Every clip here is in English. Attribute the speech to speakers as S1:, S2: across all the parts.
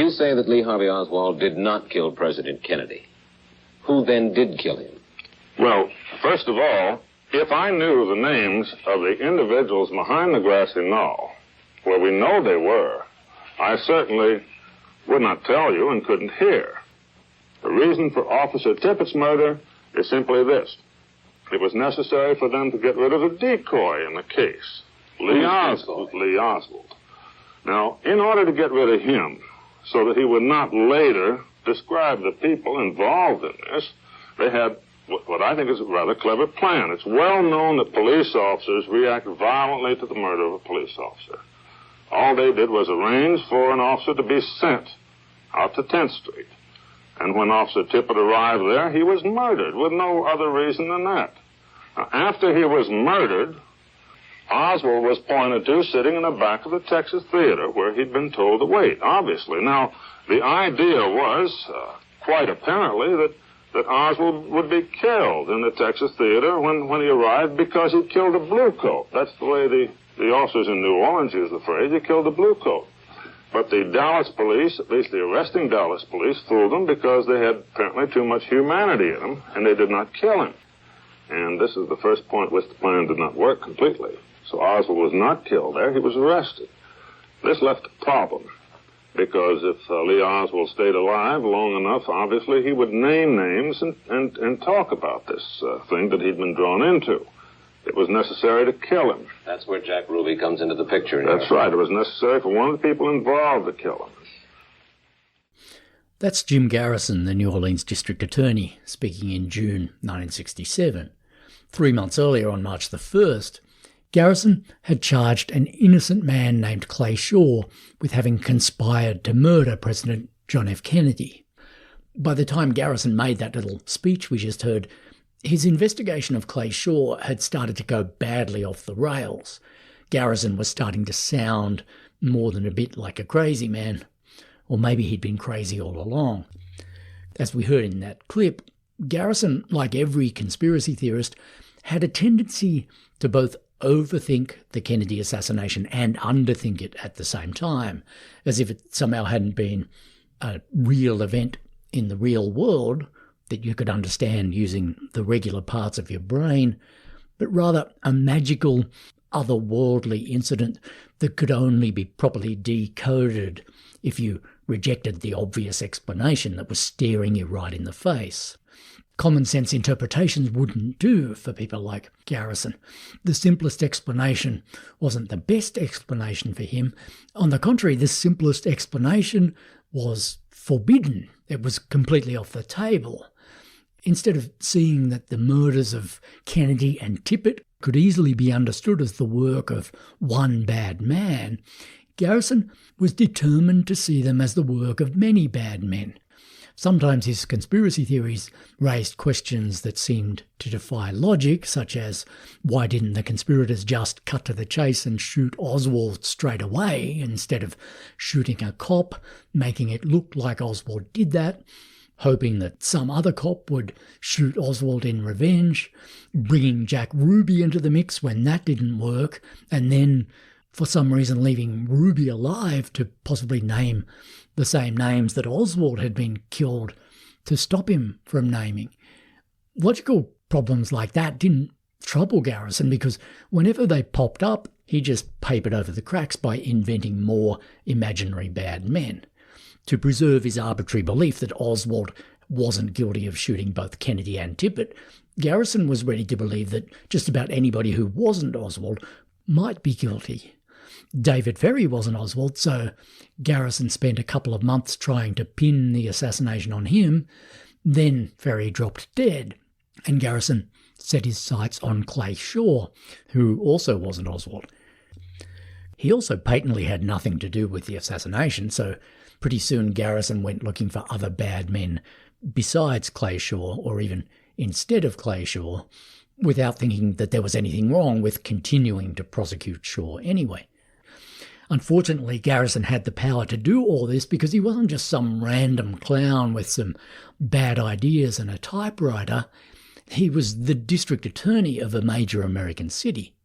S1: You say that Lee Harvey Oswald did not kill President Kennedy. Who then did kill him?
S2: Well, first of all, if I knew the names of the individuals behind the grassy knoll, where we know they were, I certainly would not tell you and couldn't hear. The reason for Officer Tippett's murder is simply this. It was necessary for them to get rid of the decoy in the case, Lee Oswald. Now, in order to get rid of him, so that he would not later describe the people involved in this, they had what I think is a rather clever plan. It's well known that police officers react violently to the murder of a police officer. All they did was arrange for an officer to be sent out to 10th Street. And when Officer Tippett arrived there, he was murdered with no other reason than that. Now, after he was murdered, Oswald was pointed to sitting in the back of the Texas Theater where he'd been told to wait, obviously. Now, the idea was, quite apparently, that Oswald would be killed in the Texas Theater when he arrived because he killed a blue coat. That's the way the officers in New Orleans used the phrase, he killed a blue coat. But the Dallas police, at least the arresting Dallas police, fooled them because they had apparently too much humanity in them, and they did not kill him. And this is the first point which the plan did not work completely. So Oswald was not killed there, he was arrested. This left a problem, because if Lee Oswald stayed alive long enough, obviously he would name names and talk about this thing that he'd been drawn into. It was necessary to kill him.
S1: That's where Jack Ruby comes into the picture.
S2: That's right. It was necessary for one of the people involved to kill him.
S3: That's Jim Garrison, the New Orleans District Attorney, speaking in June 1967. 3 months earlier, on March the 1st, Garrison had charged an innocent man named Clay Shaw with having conspired to murder President John F. Kennedy. By the time Garrison made that little speech we just heard, his investigation of Clay Shaw had started to go badly off the rails. Garrison was starting to sound more than a bit like a crazy man. Or maybe he'd been crazy all along. As we heard in that clip, Garrison, like every conspiracy theorist, had a tendency to both overthink the Kennedy assassination and underthink it at the same time, as if it somehow hadn't been a real event in the real world that you could understand using the regular parts of your brain, but rather a magical, otherworldly incident that could only be properly decoded if you rejected the obvious explanation that was staring you right in the face. Common sense interpretations wouldn't do for people like Garrison. The simplest explanation wasn't the best explanation for him. On the contrary, the simplest explanation was forbidden. It was completely off the table. Instead of seeing that the murders of Kennedy and Tippett could easily be understood as the work of one bad man, Garrison was determined to see them as the work of many bad men. Sometimes his conspiracy theories raised questions that seemed to defy logic, such as why didn't the conspirators just cut to the chase and shoot Oswald straight away instead of shooting a cop, making it look like Oswald did that, hoping that some other cop would shoot Oswald in revenge, bringing Jack Ruby into the mix when that didn't work, and then for some reason leaving Ruby alive to possibly name the same names that Oswald had been killed to stop him from naming. Logical problems like that didn't trouble Garrison because whenever they popped up, he just papered over the cracks by inventing more imaginary bad men. To preserve his arbitrary belief that Oswald wasn't guilty of shooting both Kennedy and Tippett, Garrison was ready to believe that just about anybody who wasn't Oswald might be guilty. David Ferry wasn't Oswald, so Garrison spent a couple of months trying to pin the assassination on him. Then Ferry dropped dead, and Garrison set his sights on Clay Shaw, who also wasn't Oswald. He also patently had nothing to do with the assassination, so pretty soon Garrison went looking for other bad men besides Clay Shaw, or even instead of Clay Shaw, without thinking that there was anything wrong with continuing to prosecute Shaw anyway. Unfortunately, Garrison had the power to do all this because he wasn't just some random clown with some bad ideas and a typewriter. He was the district attorney of a major American city.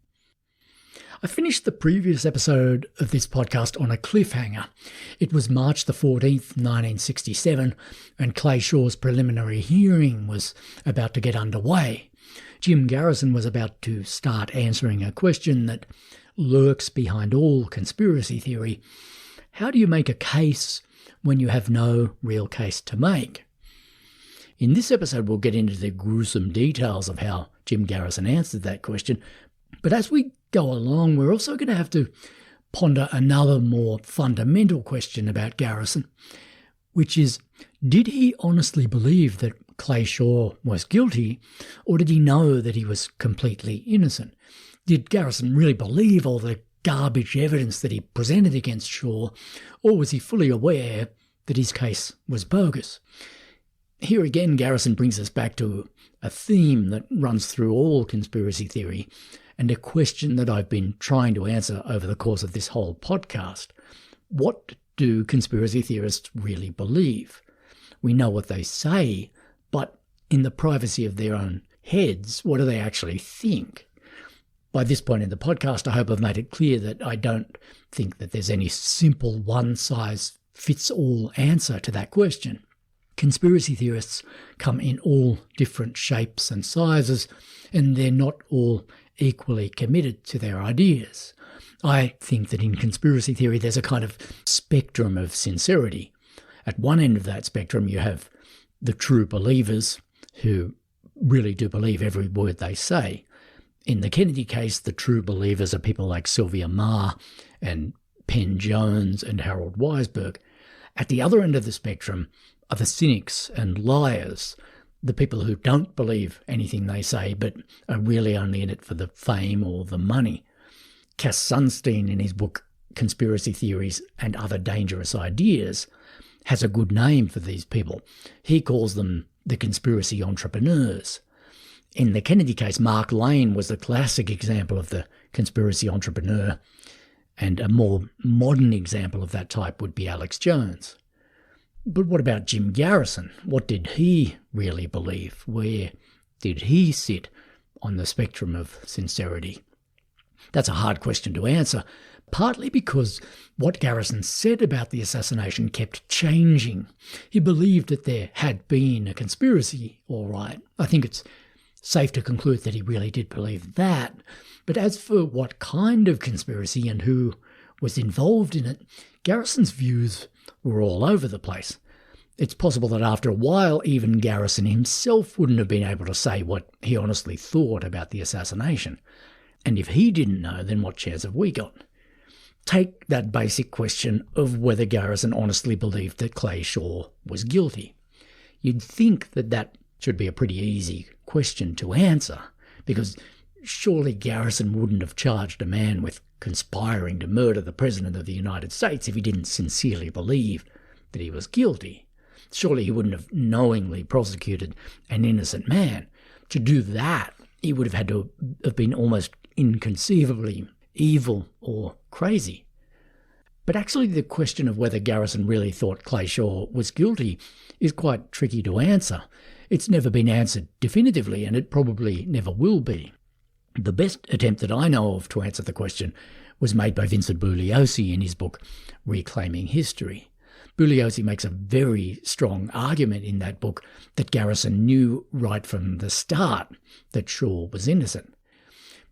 S3: I finished the previous episode of this podcast on a cliffhanger. It was March the 14th, 1967, and Clay Shaw's preliminary hearing was about to get underway. Jim Garrison was about to start answering a question that lurks behind all conspiracy theory. How do you make a case when you have no real case to make? In this episode, we'll get into the gruesome details of how Jim Garrison answered that question. But as we go along, we're also going to have to ponder another more fundamental question about Garrison, which is, did he honestly believe that Clay Shaw was guilty, or did he know that he was completely innocent? Did Garrison really believe all the garbage evidence that he presented against Shaw, or was he fully aware that his case was bogus? Here again, Garrison brings us back to a theme that runs through all conspiracy theory, and a question that I've been trying to answer over the course of this whole podcast. What do conspiracy theorists really believe? We know what they say, but in the privacy of their own heads, what do they actually think? By this point in the podcast, I hope I've made it clear that I don't think that there's any simple one-size-fits-all answer to that question. Conspiracy theorists come in all different shapes and sizes, and they're not all equally committed to their ideas. I think that in conspiracy theory there's a kind of spectrum of sincerity. At one end of that spectrum you have the true believers who really do believe every word they say. In the Kennedy case, the true believers are people like Sylvia Meagher and Penn Jones and Harold Weisberg. At the other end of the spectrum are the cynics and liars, the people who don't believe anything they say but are really only in it for the fame or the money. Cass Sunstein, in his book Conspiracy Theories and Other Dangerous Ideas, has a good name for these people. He calls them the conspiracy entrepreneurs. In the Kennedy case, Mark Lane was the classic example of the conspiracy entrepreneur, and a more modern example of that type would be Alex Jones. But what about Jim Garrison? What did he really believe? Where did he sit on the spectrum of sincerity? That's a hard question to answer, partly because what Garrison said about the assassination kept changing. He believed that there had been a conspiracy, all right. I think it's safe to conclude that he really did believe that. But as for what kind of conspiracy and who was involved in it, Garrison's views were all over the place. It's possible that after a while, even Garrison himself wouldn't have been able to say what he honestly thought about the assassination. And if he didn't know, then what chance have we got? Take that basic question of whether Garrison honestly believed that Clay Shaw was guilty. You'd think that that should be a pretty easy question to answer, because surely Garrison wouldn't have charged a man with conspiring to murder the President of the United States if he didn't sincerely believe that he was guilty. Surely he wouldn't have knowingly prosecuted an innocent man. To do that, he would have had to have been almost inconceivably evil or crazy. But actually the question of whether Garrison really thought Clay Shaw was guilty is quite tricky to answer. It's never been answered definitively, and it probably never will be. The best attempt that I know of to answer the question was made by Vincent Bugliosi in his book Reclaiming History. Bugliosi makes a very strong argument in that book that Garrison knew right from the start that Shaw was innocent.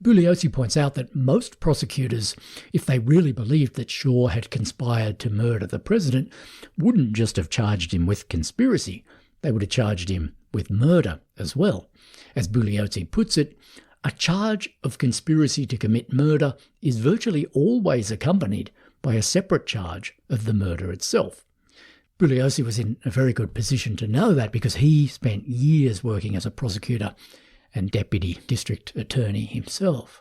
S3: Bugliosi points out that most prosecutors, if they really believed that Shaw had conspired to murder the president, wouldn't just have charged him with conspiracy. They would have charged him with murder as well. As Bugliosi puts it, a charge of conspiracy to commit murder is virtually always accompanied by a separate charge of the murder itself. Bugliosi was in a very good position to know that because he spent years working as a prosecutor and deputy district attorney himself.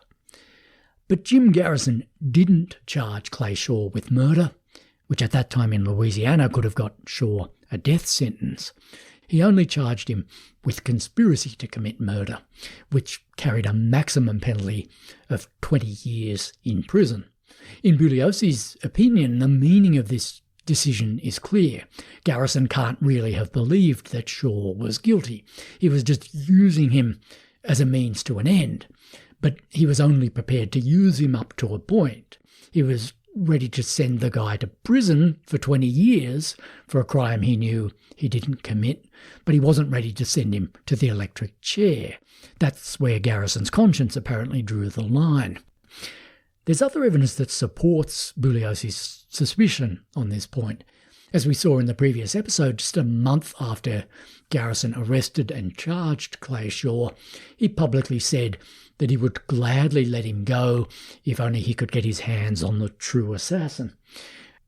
S3: But Jim Garrison didn't charge Clay Shaw with murder, which at that time in Louisiana could have got Shaw a death sentence. He only charged him with conspiracy to commit murder, which carried a maximum penalty of 20 years in prison. In Bugliosi's opinion, the meaning of this decision is clear. Garrison can't really have believed that Shaw was guilty. He was just using him as a means to an end. but he was only prepared to use him up to a point. He was ready to send the guy to prison for 20 years for a crime he knew he didn't commit, but he wasn't ready to send him to the electric chair. That's where Garrison's conscience apparently drew the line. There's other evidence that supports Bugliosi's suspicion on this point. As we saw in the previous episode, just a month after Garrison arrested and charged Clay Shaw, he publicly said that he would gladly let him go if only he could get his hands on the true assassin.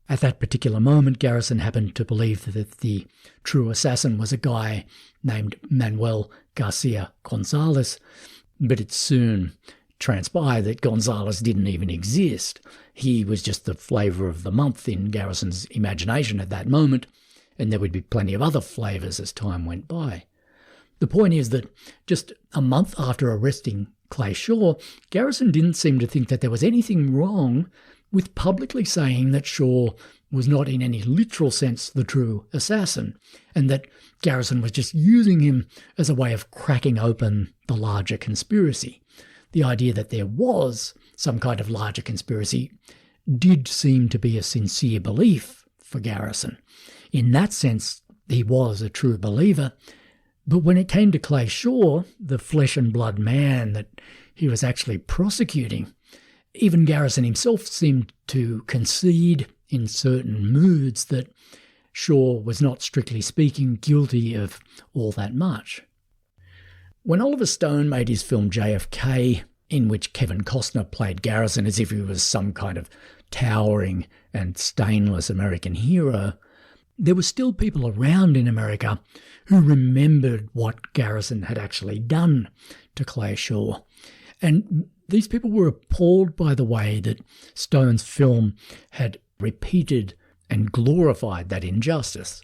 S3: At that particular moment, Garrison happened to believe that the true assassin was a guy named Manuel Garcia Gonzalez, but it soon transpired that Gonzalez didn't even exist. He was just the flavour of the month in Garrison's imagination at that moment, and there would be plenty of other flavours as time went by. The point is that just a month after arresting Clay Shaw, Garrison didn't seem to think that there was anything wrong with publicly saying that Shaw was not in any literal sense the true assassin, and that Garrison was just using him as a way of cracking open the larger conspiracy. The idea that there was some kind of larger conspiracy did seem to be a sincere belief for Garrison. In that sense, he was a true believer. But when it came to Clay Shaw, the flesh and blood man that he was actually prosecuting, even Garrison himself seemed to concede in certain moods that Shaw was not, strictly speaking, guilty of all that much. When Oliver Stone made his film JFK, in which Kevin Costner played Garrison as if he was some kind of towering and stainless American hero, there were still people around in America who remembered what Garrison had actually done to Clay Shaw. And these people were appalled by the way that Stone's film had repeated and glorified that injustice.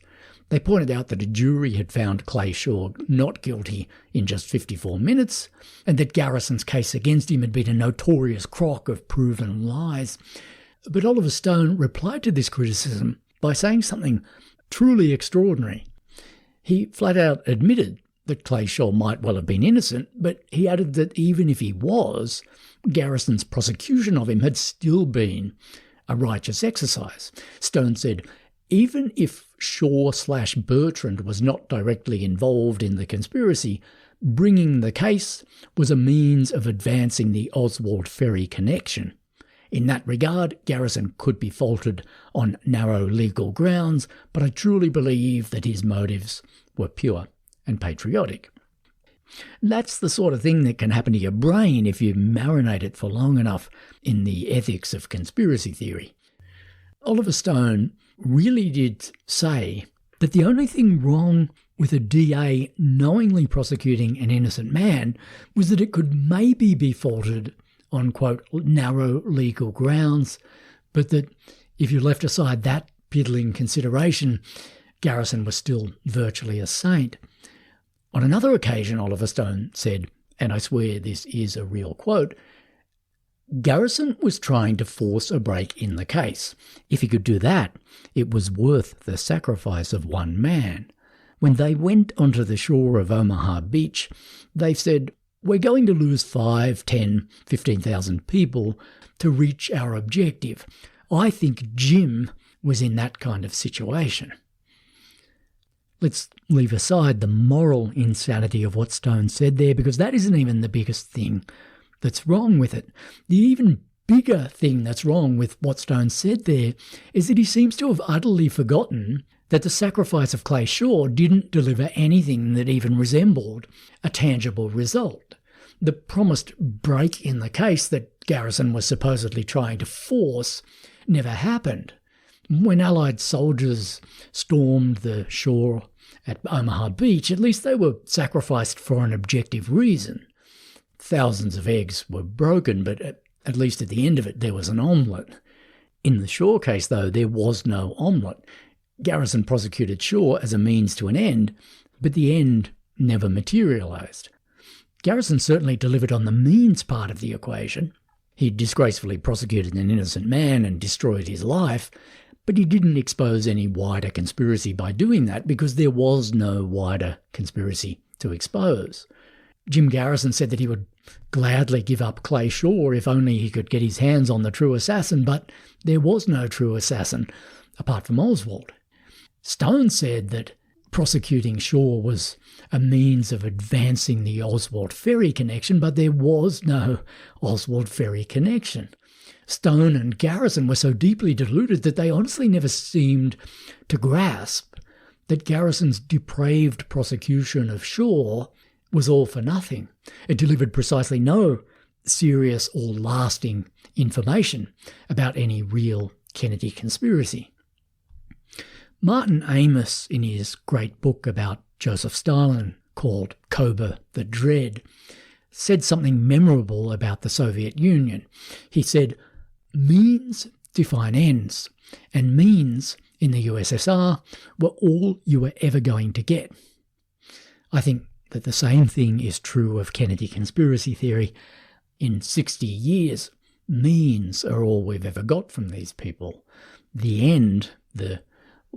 S3: They pointed out that a jury had found Clay Shaw not guilty in just 54 minutes, and that Garrison's case against him had been a notorious crock of proven lies. But Oliver Stone replied to this criticism by saying something truly extraordinary. He flat out admitted that Clay Shaw might well have been innocent, but he added that even if he was, Garrison's prosecution of him had still been a righteous exercise. Stone said, even if Shaw/Bertrand was not directly involved in the conspiracy, bringing the case was a means of advancing the Oswald Ferry connection. In that regard, Garrison could be faulted on narrow legal grounds, but I truly believe that his motives were pure and patriotic. That's the sort of thing that can happen to your brain if you marinate it for long enough in the ethics of conspiracy theory. Oliver Stone really did say that the only thing wrong with a DA knowingly prosecuting an innocent man was that it could maybe be faulted on, quote, narrow legal grounds, but that if you left aside that piddling consideration, Garrison was still virtually a saint. On another occasion, Oliver Stone said, and I swear this is a real quote, Garrison was trying to force a break in the case. If he could do that, it was worth the sacrifice of one man. When they went onto the shore of Omaha Beach, they said, we're going to lose 5, 10, 15,000 people to reach our objective. I think Jim was in that kind of situation. Let's leave aside the moral insanity of what Stone said there, because that isn't even the biggest thing that's wrong with it. The even bigger thing that's wrong with what Stone said there is that he seems to have utterly forgotten that the sacrifice of Clay Shaw didn't deliver anything that even resembled a tangible result. The promised break in the case that Garrison was supposedly trying to force never happened. When Allied soldiers stormed the shore at Omaha Beach, at least they were sacrificed for an objective reason. Thousands of eggs were broken, but at least at the end of it there was an omelette. In the Shaw case, though, there was no omelette. Garrison prosecuted Shaw as a means to an end, but the end never materialised. Garrison certainly delivered on the means part of the equation. He disgracefully prosecuted an innocent man and destroyed his life, but he didn't expose any wider conspiracy by doing that because there was no wider conspiracy to expose. Jim Garrison said that he would gladly give up Clay Shaw if only he could get his hands on the true assassin, but there was no true assassin apart from Oswald. Stone said that prosecuting Shaw was a means of advancing the Oswald Ferry connection, but there was no Oswald Ferry connection. Stone and Garrison were so deeply deluded that they honestly never seemed to grasp that Garrison's depraved prosecution of Shaw was all for nothing. It delivered precisely no serious or lasting information about any real Kennedy conspiracy. Martin Amis, in his great book about Joseph Stalin called Cobra the Dread, said something memorable about the Soviet Union. He said, "Means define ends, and means in the USSR were all you were ever going to get." I think that the same thing is true of Kennedy conspiracy theory. In 60 years, means are all we've ever got from these people. The end, the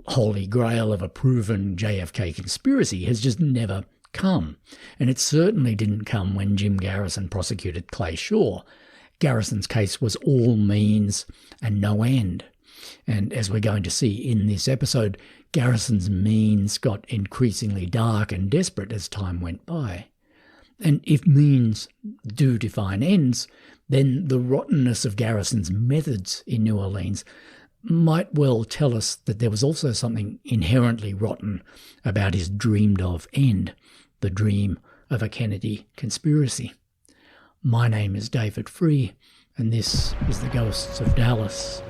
S3: holy grail of a proven JFK conspiracy, has just never come. And it certainly didn't come when Jim Garrison prosecuted Clay Shaw. Garrison's case was all means and no end. And as we're going to see in this episode, Garrison's means got increasingly dark and desperate as time went by. And if means do define ends, then the rottenness of Garrison's methods in New Orleans might well tell us that there was also something inherently rotten about his dreamed-of end, the dream of a Kennedy conspiracy. My name is David Free, and this is The Ghosts of Dallas.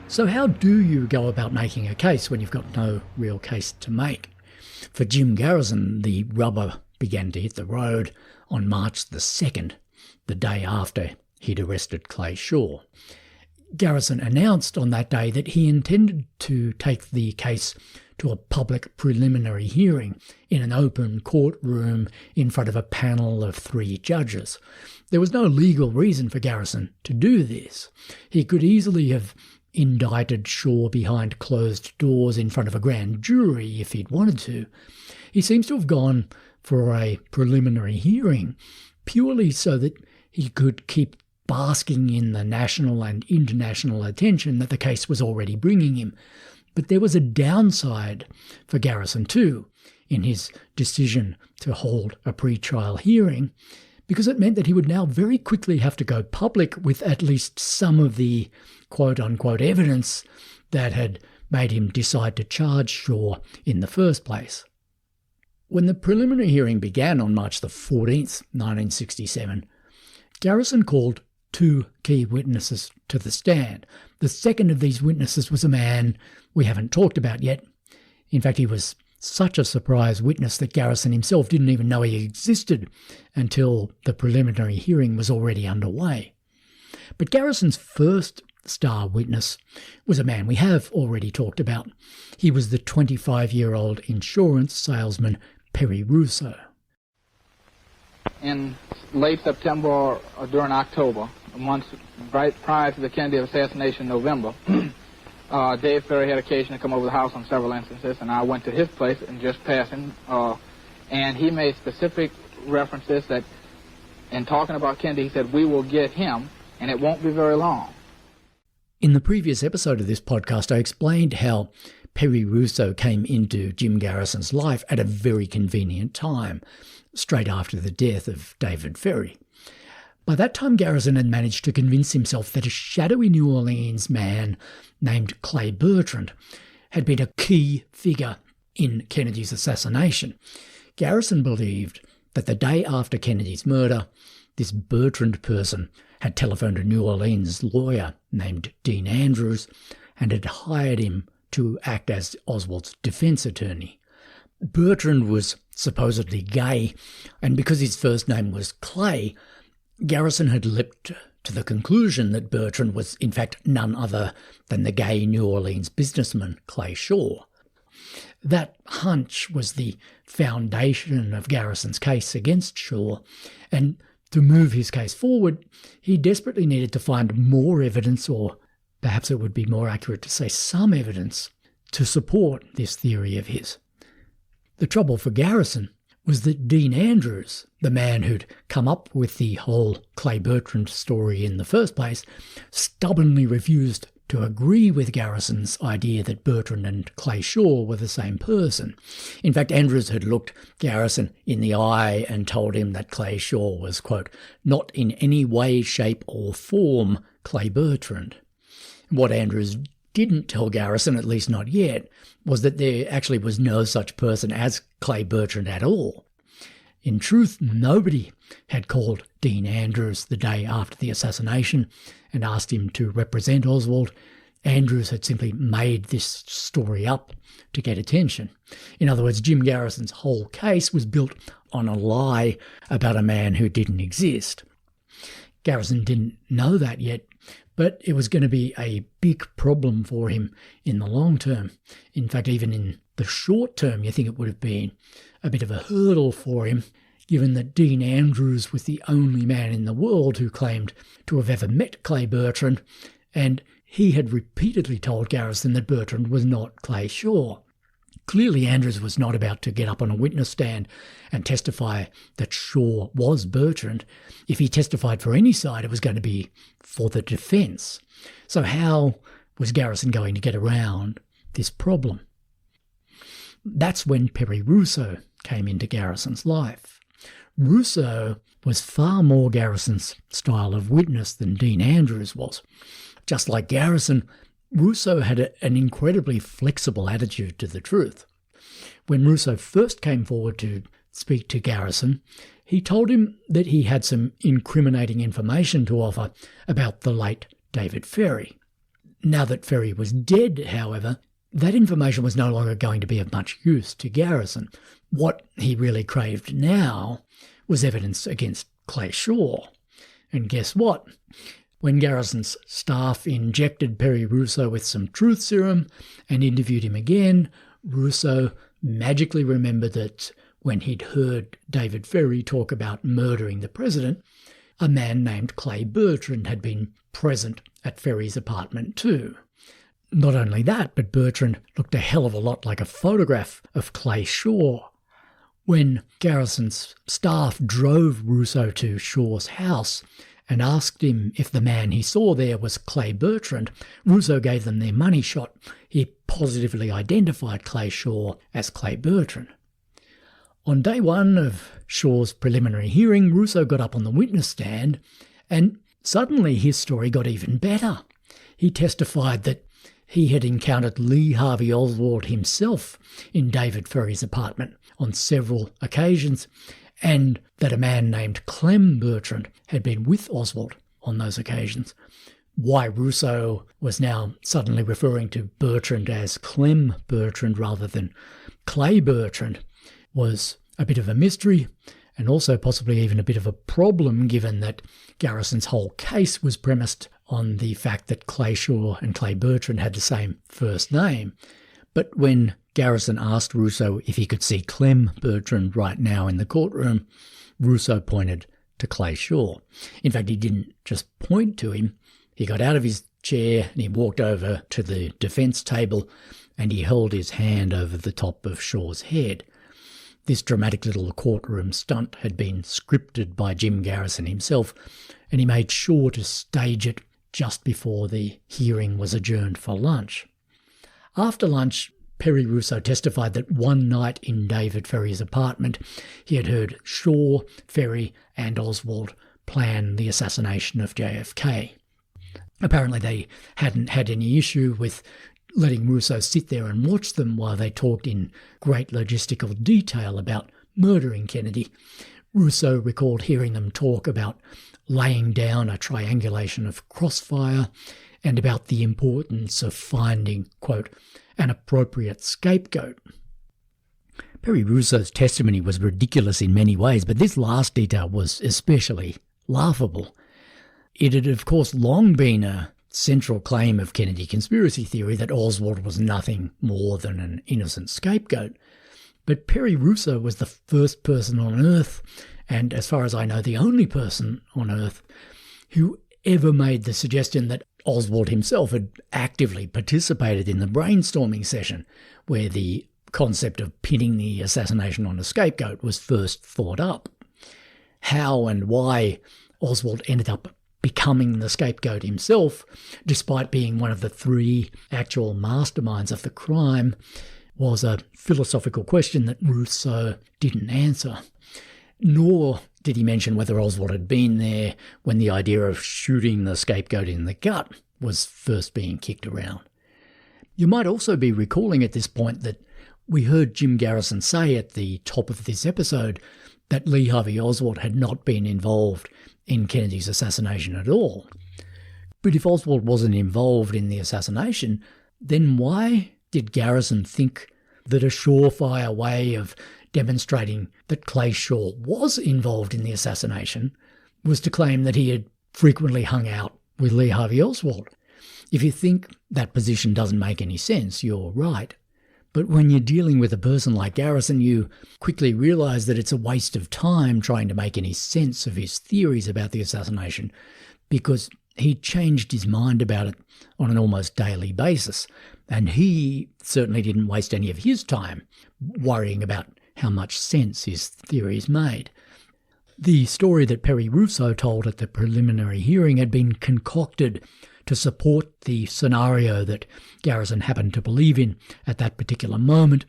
S3: So how do you go about making a case when you've got no real case to make? For Jim Garrison, the rubber began to hit the road on March the 2nd, the day after he'd arrested Clay Shaw. Garrison announced on that day that he intended to take the case to a public preliminary hearing in an open courtroom in front of a panel of 3 judges. There was no legal reason for Garrison to do this. He could easily have indicted Shaw behind closed doors in front of a grand jury if he'd wanted to. He seems to have gone for a preliminary hearing purely so that he could keep basking in the national and international attention that the case was already bringing him. But there was a downside for Garrison too in his decision to hold a pre-trial hearing, because it meant that he would now very quickly have to go public with at least some of the quote-unquote evidence that had made him decide to charge Shaw in the first place. When the preliminary hearing began on March the 14th, 1967, Garrison called 2 key witnesses to the stand. The second of these witnesses was a man we haven't talked about yet. In fact, he was such a surprise witness that Garrison himself didn't even know he existed until the preliminary hearing was already underway. But Garrison's first star witness was a man we have already talked about. He was the 25-year-old insurance salesman Perry Russo.
S4: In late September or during October, months right prior to the Kennedy assassination in November, Dave Ferry had occasion to come over the house on several instances, and I went to his place and just passing, and he made specific references that, in talking about Kennedy, he said, "We will get him, and it won't be very long."
S3: In the previous episode of this podcast, I explained how Perry Russo came into Jim Garrison's life at a very convenient time, straight after the death of David Ferry. By that time, Garrison had managed to convince himself that a shadowy New Orleans man named Clay Bertrand had been a key figure in Kennedy's assassination. Garrison believed that the day after Kennedy's murder, this Bertrand person had telephoned a New Orleans lawyer named Dean Andrews and had hired him to act as Oswald's defense attorney. Bertrand was supposedly gay, and because his first name was Clay, Garrison had leapt to the conclusion that Bertrand was in fact none other than the gay New Orleans businessman Clay Shaw. That hunch was the foundation of Garrison's case against Shaw, and to move his case forward, he desperately needed to find more evidence, or perhaps it would be more accurate to say some evidence, to support this theory of his. The trouble for Garrison was that Dean Andrews, the man who'd come up with the whole Clay Bertrand story in the first place, stubbornly refused to agree with Garrison's idea that Bertrand and Clay Shaw were the same person. In fact, Andrews had looked Garrison in the eye and told him that Clay Shaw was, quote, not in any way, shape or form Clay Bertrand. What Andrews didn't tell Garrison, at least not yet, was that there actually was no such person as Clay Bertrand at all. In truth, nobody had called Dean Andrews the day after the assassination and asked him to represent Oswald. Andrews had simply made this story up to get attention. In other words, Jim Garrison's whole case was built on a lie about a man who didn't exist. Garrison didn't know that yet, but it was going to be a big problem for him in the long term. In fact, even in the short term, you think it would have been a bit of a hurdle for him, given that Dean Andrews was the only man in the world who claimed to have ever met Clay Bertrand, and he had repeatedly told Garrison that Bertrand was not Clay Shaw. Clearly, Andrews was not about to get up on a witness stand and testify that Shaw was Bertrand. If he testified for any side, it was going to be for the defence. So how was Garrison going to get around this problem? That's when Perry Rousseau came into Garrison's life. Rousseau was far more Garrison's style of witness than Dean Andrews was. Just like Garrison, Rousseau had an incredibly flexible attitude to the truth. When Rousseau first came forward to speak to Garrison, he told him that he had some incriminating information to offer about the late David Ferry. Now that Ferry was dead, however, that information was no longer going to be of much use to Garrison. What he really craved now was evidence against Clay Shaw. And guess what? When Garrison's staff injected Perry Rousseau with some truth serum and interviewed him again, Rousseau magically remembered that when he'd heard David Ferry talk about murdering the president, a man named Clay Bertrand had been present at Ferry's apartment too. Not only that, but Bertrand looked a hell of a lot like a photograph of Clay Shaw. When Garrison's staff drove Rousseau to Shaw's house and asked him if the man he saw there was Clay Bertrand, Rousseau gave them their money shot. He positively identified Clay Shaw as Clay Bertrand. On day one of Shaw's preliminary hearing, Rousseau got up on the witness stand, and suddenly his story got even better. He testified that he had encountered Lee Harvey Oswald himself in David Ferry's apartment on several occasions, and that a man named Clem Bertrand had been with Oswald on those occasions. Why Rousseau was now suddenly referring to Bertrand as Clem Bertrand rather than Clay Bertrand was a bit of a mystery, and also possibly even a bit of a problem, given that Garrison's whole case was premised on the fact that Clay Shaw and Clay Bertrand had the same first name. But when Garrison asked Rousseau if he could see Clem Bertrand right now in the courtroom, Rousseau pointed to Clay Shaw. In fact, he didn't just point to him. He got out of his chair and he walked over to the defence table and he held his hand over the top of Shaw's head. This dramatic little courtroom stunt had been scripted by Jim Garrison himself, and he made sure to stage it just before the hearing was adjourned for lunch. After lunch, Perry Rousseau testified that one night in David Ferry's apartment, he had heard Shaw, Ferry and Oswald plan the assassination of JFK. Apparently they hadn't had any issue with letting Rousseau sit there and watch them while they talked in great logistical detail about murdering Kennedy. Rousseau recalled hearing them talk about laying down a triangulation of crossfire and about the importance of finding, quote, an appropriate scapegoat. Perry Rousseau's testimony was ridiculous in many ways, but this last detail was especially laughable. It had, of course, long been a central claim of Kennedy conspiracy theory that Oswald was nothing more than an innocent scapegoat. But Perry Russo was the first person on Earth, and as far as I know, the only person on Earth, who ever made the suggestion that Oswald himself had actively participated in the brainstorming session where the concept of pinning the assassination on a scapegoat was first thought up. How and why Oswald ended up becoming the scapegoat himself, despite being one of the three actual masterminds of the crime, was a philosophical question that Russo didn't answer. Nor did he mention whether Oswald had been there when the idea of shooting the scapegoat in the gut was first being kicked around. You might also be recalling at this point that we heard Jim Garrison say at the top of this episode that Lee Harvey Oswald had not been involved in Kennedy's assassination at all. But if Oswald wasn't involved in the assassination, then why did Garrison think that a surefire way of demonstrating that Clay Shaw was involved in the assassination was to claim that he had frequently hung out with Lee Harvey Oswald? If you think that position doesn't make any sense, you're right. But when you're dealing with a person like Garrison, you quickly realise that it's a waste of time trying to make any sense of his theories about the assassination, because he changed his mind about it on an almost daily basis. And he certainly didn't waste any of his time worrying about how much sense his theories made. The story that Perry Russo told at the preliminary hearing had been concocted to support the scenario that Garrison happened to believe in at that particular moment,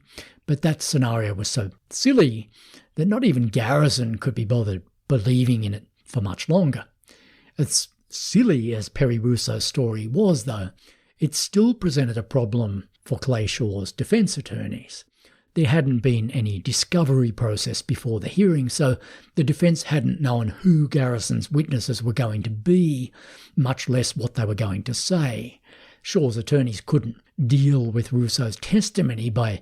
S3: but that scenario was so silly that not even Garrison could be bothered believing in it for much longer. As silly as Perry Russo's story was, though, it still presented a problem for Clay Shaw's defence attorneys. There hadn't been any discovery process before the hearing, so the defence hadn't known who Garrison's witnesses were going to be, much less what they were going to say. Shaw's attorneys couldn't deal with Russo's testimony by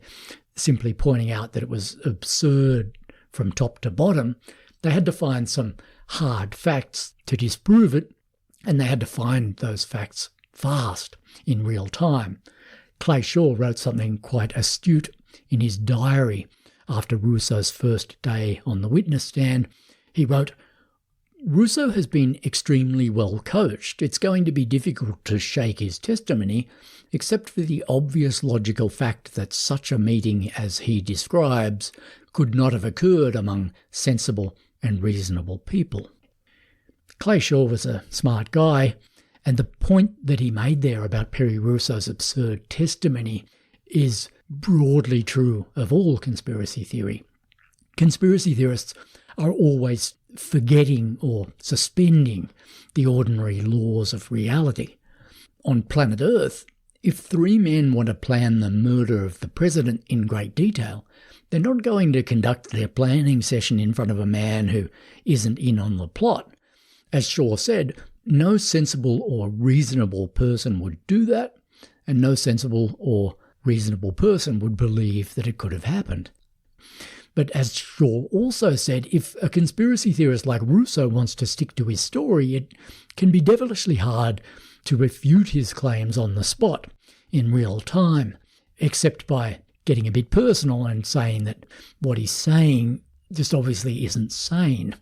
S3: simply pointing out that it was absurd from top to bottom. They had to find some hard facts to disprove it, and they had to find those facts fast, in real time. Clay Shaw wrote something quite astute in his diary after Russo's first day on the witness stand. He wrote, "Russo has been extremely well coached. It's going to be difficult to shake his testimony, except for the obvious logical fact that such a meeting as he describes could not have occurred among sensible and reasonable people." Clay Shaw was a smart guy, and the point that he made there about Perry Russo's absurd testimony is broadly true of all conspiracy theory. Conspiracy theorists are always forgetting or suspending the ordinary laws of reality. On planet Earth, if three men want to plan the murder of the president in great detail, they're not going to conduct their planning session in front of a man who isn't in on the plot. As Shaw said, no sensible or reasonable person would do that, and no sensible or reasonable person would believe that it could have happened. But as Shaw also said, if a conspiracy theorist like Russo wants to stick to his story, it can be devilishly hard to refute his claims on the spot in real time, except by getting a bit personal and saying that what he's saying just obviously isn't sane.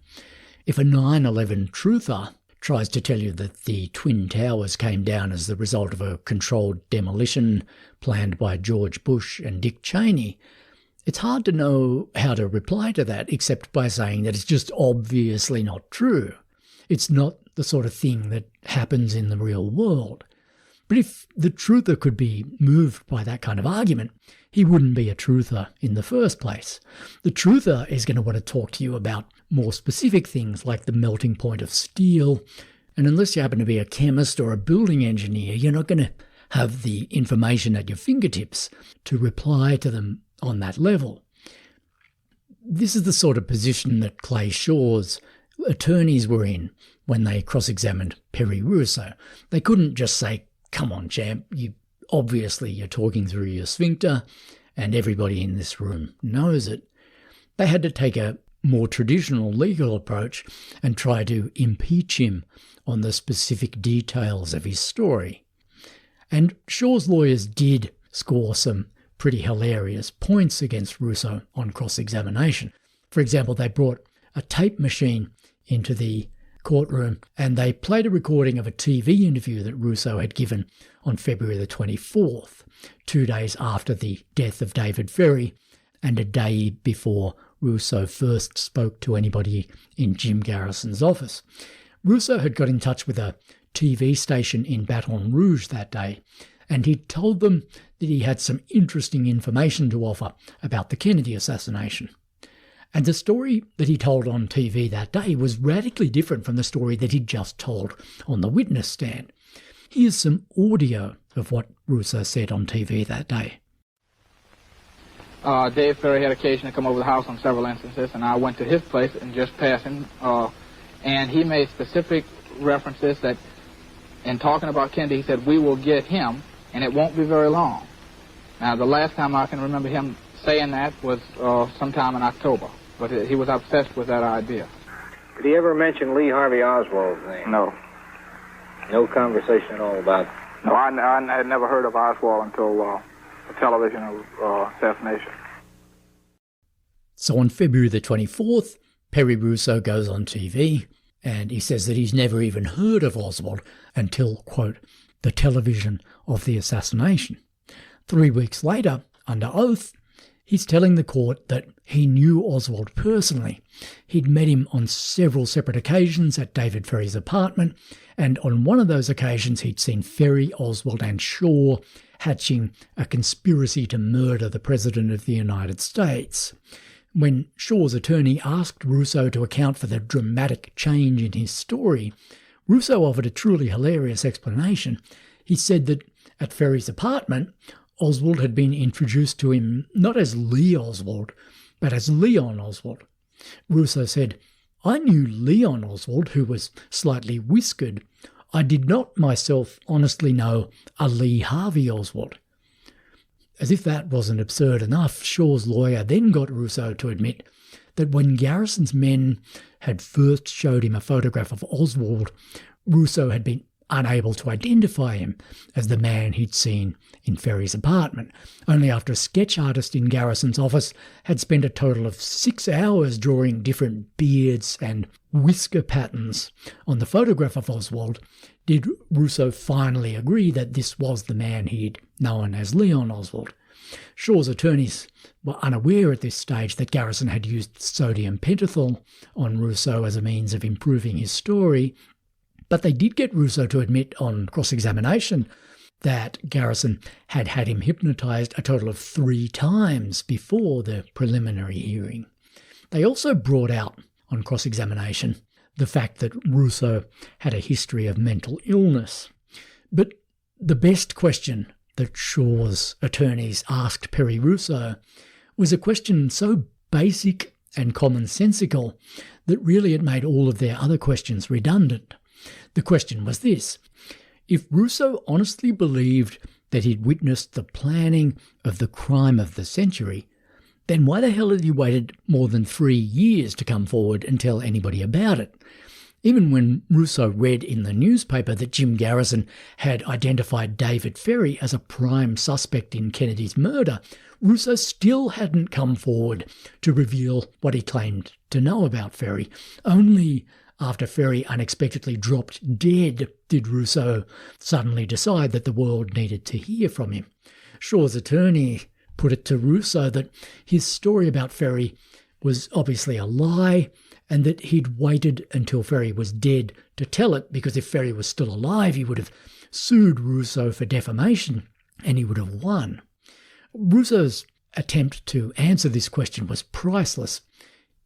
S3: If a 9/11 truther tries to tell you that the Twin Towers came down as the result of a controlled demolition planned by George Bush and Dick Cheney, it's hard to know how to reply to that except by saying that it's just obviously not true. It's not the sort of thing that happens in the real world. But if the truther could be moved by that kind of argument, he wouldn't be a truther in the first place. The truther is going to want to talk to you about more specific things like the melting point of steel, and unless you happen to be a chemist or a building engineer, you're not going to have the information at your fingertips to reply to them on that level. This is the sort of position that Clay Shaw's attorneys were in when they cross-examined Perry Russo. They couldn't just say, "Come on, champ, you're talking through your sphincter, and everybody in this room knows it." They had to take a more traditional legal approach and try to impeach him on the specific details of his story. And Shaw's lawyers did score some pretty hilarious points against Russo on cross-examination. For example, they brought a tape machine into the courtroom and they played a recording of a TV interview that Russo had given on February the 24th, 2 days after the death of David Ferrie and a day before Russo first spoke to anybody in Jim Garrison's office. Russo had got in touch with a TV station in Baton Rouge that day, and he told them that he had some interesting information to offer about the Kennedy assassination. And the story that he told on TV that day was radically different from the story that he'd just told on the witness stand. Here's some audio of what Russo said on TV that day.
S4: Dave Ferrie had occasion to come over the house on several instances, and I went to his place and just passing, and he made specific references that, in talking about Kennedy, he said, we will get him, and it won't be very long. Now, the last time I can remember him saying that was sometime in October, but he was obsessed with that idea.
S5: Did he ever mention Lee Harvey Oswald's name?
S4: No.
S5: No conversation at all about it?
S4: No, I had never heard of Oswald until the television assassination.
S3: So on February the 24th, Perry Russo goes on TV and he says that he's never even heard of Oswald until, quote, the television of the assassination. 3 weeks later, under oath, he's telling the court that he knew Oswald personally. He'd met him on several separate occasions at David Ferrie's apartment, and on one of those occasions he'd seen Ferrie, Oswald and Shaw hatching a conspiracy to murder the President of the United States. When Shaw's attorney asked Russo to account for the dramatic change in his story, Russo offered a truly hilarious explanation. He said that at Ferrie's apartment, Oswald had been introduced to him not as Lee Oswald, but as Leon Oswald. Russo said, I knew Leon Oswald, who was slightly whiskered. I did not myself honestly know a Lee Harvey Oswald. As if that wasn't absurd enough, Shaw's lawyer then got Russo to admit that when Garrison's men had first showed him a photograph of Oswald, Russo had been unable to identify him as the man he'd seen in Ferrie's apartment. Only after a sketch artist in Garrison's office had spent a total of 6 hours drawing different beards and whisker patterns on the photograph of Oswald did Russo finally agree that this was the man he'd known as Leon Oswald. Shaw's attorneys were unaware at this stage that Garrison had used sodium pentothal on Russo as a means of improving his story, but they did get Russo to admit on cross-examination that Garrison had had him hypnotized a total of 3 times before the preliminary hearing. They also brought out on cross-examination the fact that Russo had a history of mental illness. But the best question that Shaw's attorneys asked Perry Russo was a question so basic and commonsensical that really it made all of their other questions redundant. The question was this: if Russo honestly believed that he'd witnessed the planning of the crime of the century, then why the hell had he waited more than 3 years to come forward and tell anybody about it? Even when Russo read in the newspaper that Jim Garrison had identified David Ferrie as a prime suspect in Kennedy's murder, Russo still hadn't come forward to reveal what he claimed to know about Ferrie. Only after Ferrie unexpectedly dropped dead did Russo suddenly decide that the world needed to hear from him. Shaw's attorney put it to Russo that his story about Ferrie was obviously a lie and that he'd waited until Ferrie was dead to tell it, because if Ferrie was still alive he would have sued Russo for defamation and he would have won. Russo's attempt to answer this question was priceless.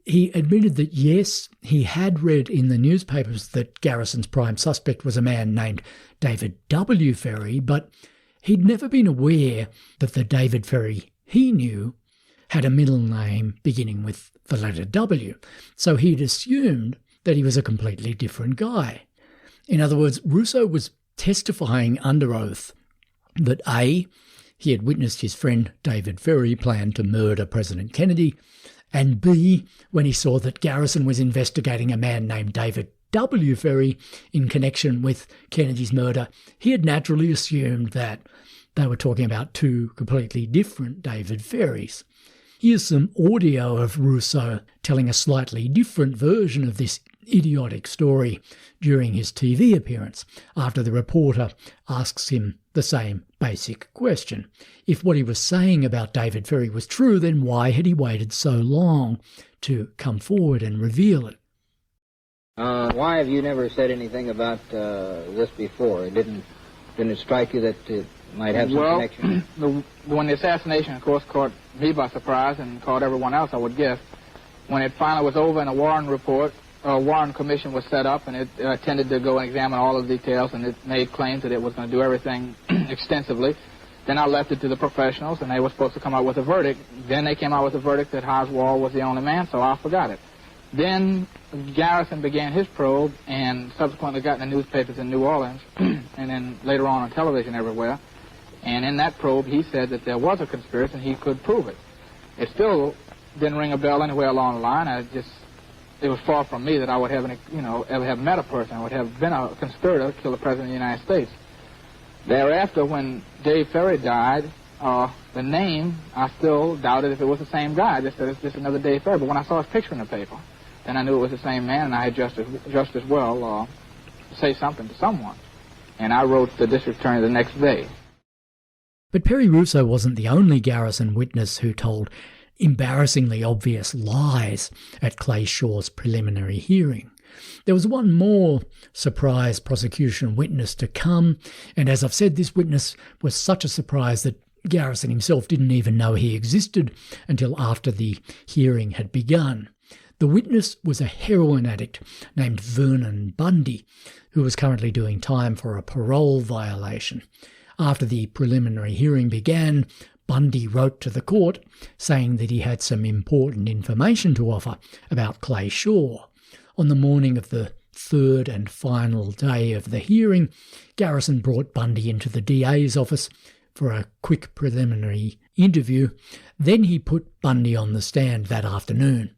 S3: He admitted that yes, he had read in the newspapers that Garrison's prime suspect was a man named David W. Ferrie, but he'd never been aware that the David Ferrie he knew had a middle name beginning with the letter W, so he'd assumed that he was a completely different guy. In other words, Russo was testifying under oath that A, he had witnessed his friend David Ferrie plan to murder President Kennedy, and B, when he saw that Garrison was investigating a man named David W. Ferry in connection with Kennedy's murder, he had naturally assumed that they were talking about two completely different David Ferrys. Here's some audio of Russo telling a slightly different version of this idiotic story during his TV appearance, after the reporter asks him the same basic question. If what he was saying about David Ferry was true, then why had he waited so long to come forward and reveal it?
S5: Why have you never said anything about this before? Didn't it strike you that it might have some connection?
S4: When the assassination, of course, caught me by surprise and caught everyone else, I would guess, when it finally was over and a Warren report, a Warren Commission was set up, and it tended to go and examine all of the details, and it made claims that it was going to do everything extensively. Then I left it to the professionals, and they were supposed to come out with a verdict. Then they came out with a verdict that Oswald was the only man, so I forgot it. Then Garrison began his probe and subsequently got in the newspapers in New Orleans and then later on television everywhere. And in that probe, he said that there was a conspiracy and he could prove it. It still didn't ring a bell anywhere along the line. It was far from me that I would have, ever have met a person. I would have been a conspirator to kill the President of the United States. Thereafter, when Dave Ferry died, the name, I still doubted if it was the same guy. I just said it's just another Dave Ferry. But when I saw his picture in the paper, then I knew it was the same man, and I had just as well say something to someone. And I wrote the district attorney the next day.
S3: But Perry Russo wasn't the only Garrison witness who told embarrassingly obvious lies at Clay Shaw's preliminary hearing. There was one more surprise prosecution witness to come, and as I've said, this witness was such a surprise that Garrison himself didn't even know he existed until after the hearing had begun. The witness was a heroin addict named Vernon Bundy, who was currently doing time for a parole violation. After the preliminary hearing began, Bundy wrote to the court saying that he had some important information to offer about Clay Shaw. On the morning of the third and final day of the hearing, Garrison brought Bundy into the DA's office for a quick preliminary interview. Then he put Bundy on the stand that afternoon.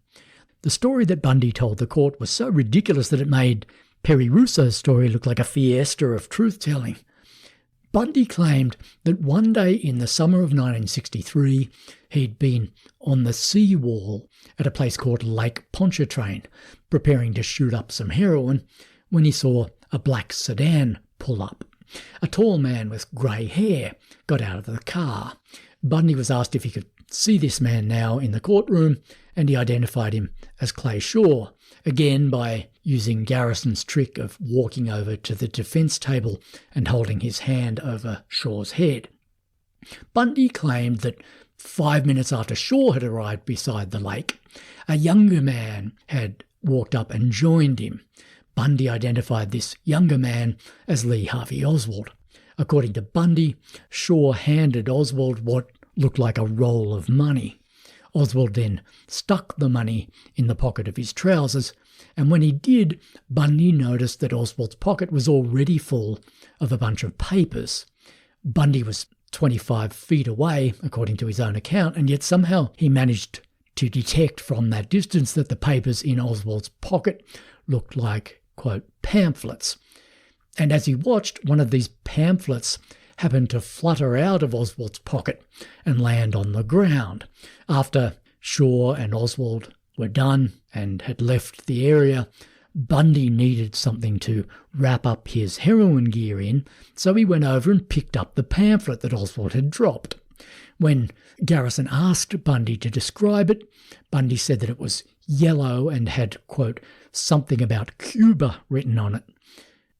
S3: The story that Bundy told the court was so ridiculous that it made Perry Russo's story look like a fiesta of truth-telling. Bundy claimed that one day in the summer of 1963, he'd been on the seawall at a place called Lake Pontchartrain, preparing to shoot up some heroin, when he saw a black sedan pull up. A tall man with grey hair got out of the car. Bundy was asked if he could see this man now in the courtroom, and he identified him as Clay Shaw, again by using Garrison's trick of walking over to the defence table and holding his hand over Shaw's head. Bundy claimed that 5 minutes after Shaw had arrived beside the lake, a younger man had walked up and joined him. Bundy identified this younger man as Lee Harvey Oswald. According to Bundy, Shaw handed Oswald what looked like a roll of money. Oswald then stuck the money in the pocket of his trousers, and when he did, Bundy noticed that Oswald's pocket was already full of a bunch of papers. Bundy was 25 feet away, according to his own account, and yet somehow he managed to detect from that distance that the papers in Oswald's pocket looked like, quote, pamphlets. And as he watched, one of these pamphlets happened to flutter out of Oswald's pocket and land on the ground. After Shaw and Oswald were done and had left the area, Bundy needed something to wrap up his heroin gear in, so he went over and picked up the pamphlet that Oswald had dropped. When Garrison asked Bundy to describe it, Bundy said that it was yellow and had, quote, something about Cuba written on it.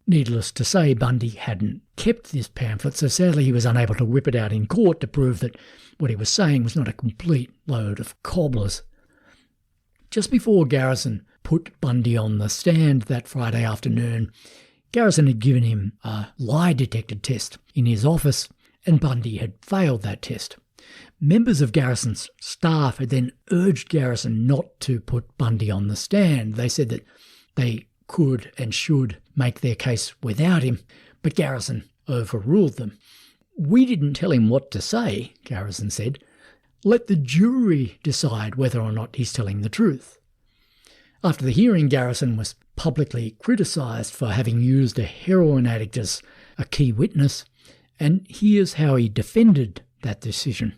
S3: Needless to say, Bundy hadn't kept this pamphlet, so sadly he was unable to whip it out in court to prove that what he was saying was not a complete load of cobblers. Just before Garrison put Bundy on the stand that Friday afternoon, Garrison had given him a lie detector test in his office, and Bundy had failed that test. Members of Garrison's staff had then urged Garrison not to put Bundy on the stand. They said that they could and should make their case without him, but Garrison overruled them. "We didn't tell him what to say," Garrison said. let the jury decide whether or not he's telling the truth. After the hearing, Garrison was publicly criticised for having used a heroin addict as a key witness, and here's how he defended that decision.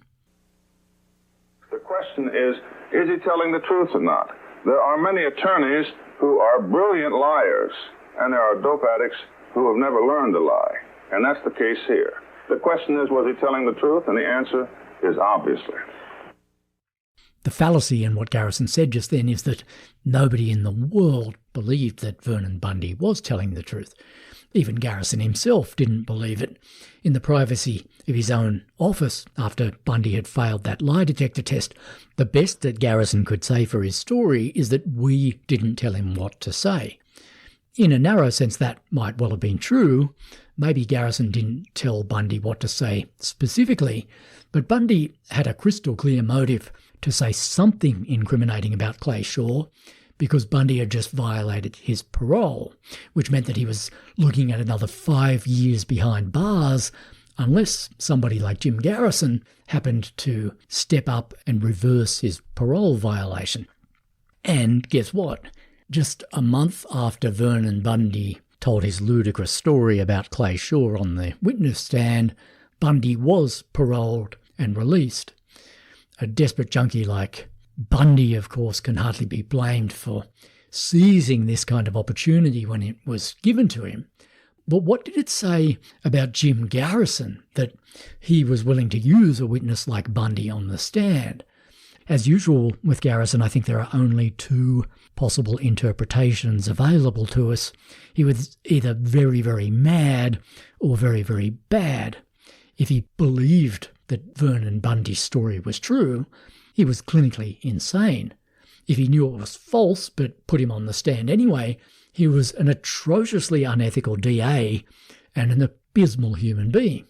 S2: The question is he telling the truth or not? There are many attorneys who are brilliant liars, and there are dope addicts who have never learned to lie, and that's the case here. The question is, was he telling the truth? And the answer is obviously.
S3: The fallacy in what Garrison said just then is that nobody in the world believed that Vernon Bundy was telling the truth. Even Garrison himself didn't believe it. In the privacy of his own office, after Bundy had failed that lie detector test, the best that Garrison could say for his story is that we didn't tell him what to say. In a narrow sense, that might well have been true. Maybe Garrison didn't tell Bundy what to say specifically, but Bundy had a crystal clear motive to say something incriminating about Clay Shaw, because Bundy had just violated his parole, which meant that he was looking at another 5 years behind bars unless somebody like Jim Garrison happened to step up and reverse his parole violation. And guess what? Just a month after Vernon Bundy told his ludicrous story about Clay Shaw on the witness stand, Bundy was paroled and released. A desperate junkie like Bundy, of course, can hardly be blamed for seizing this kind of opportunity when it was given to him. But what did it say about Jim Garrison that he was willing to use a witness like Bundy on the stand? As usual with Garrison, I think there are only two possible interpretations available to us. He was either very, very mad or very, very bad. If he believed that Vernon Bundy's story was true, he was clinically insane. If he knew it was false but put him on the stand anyway, he was an atrociously unethical DA and an abysmal human being.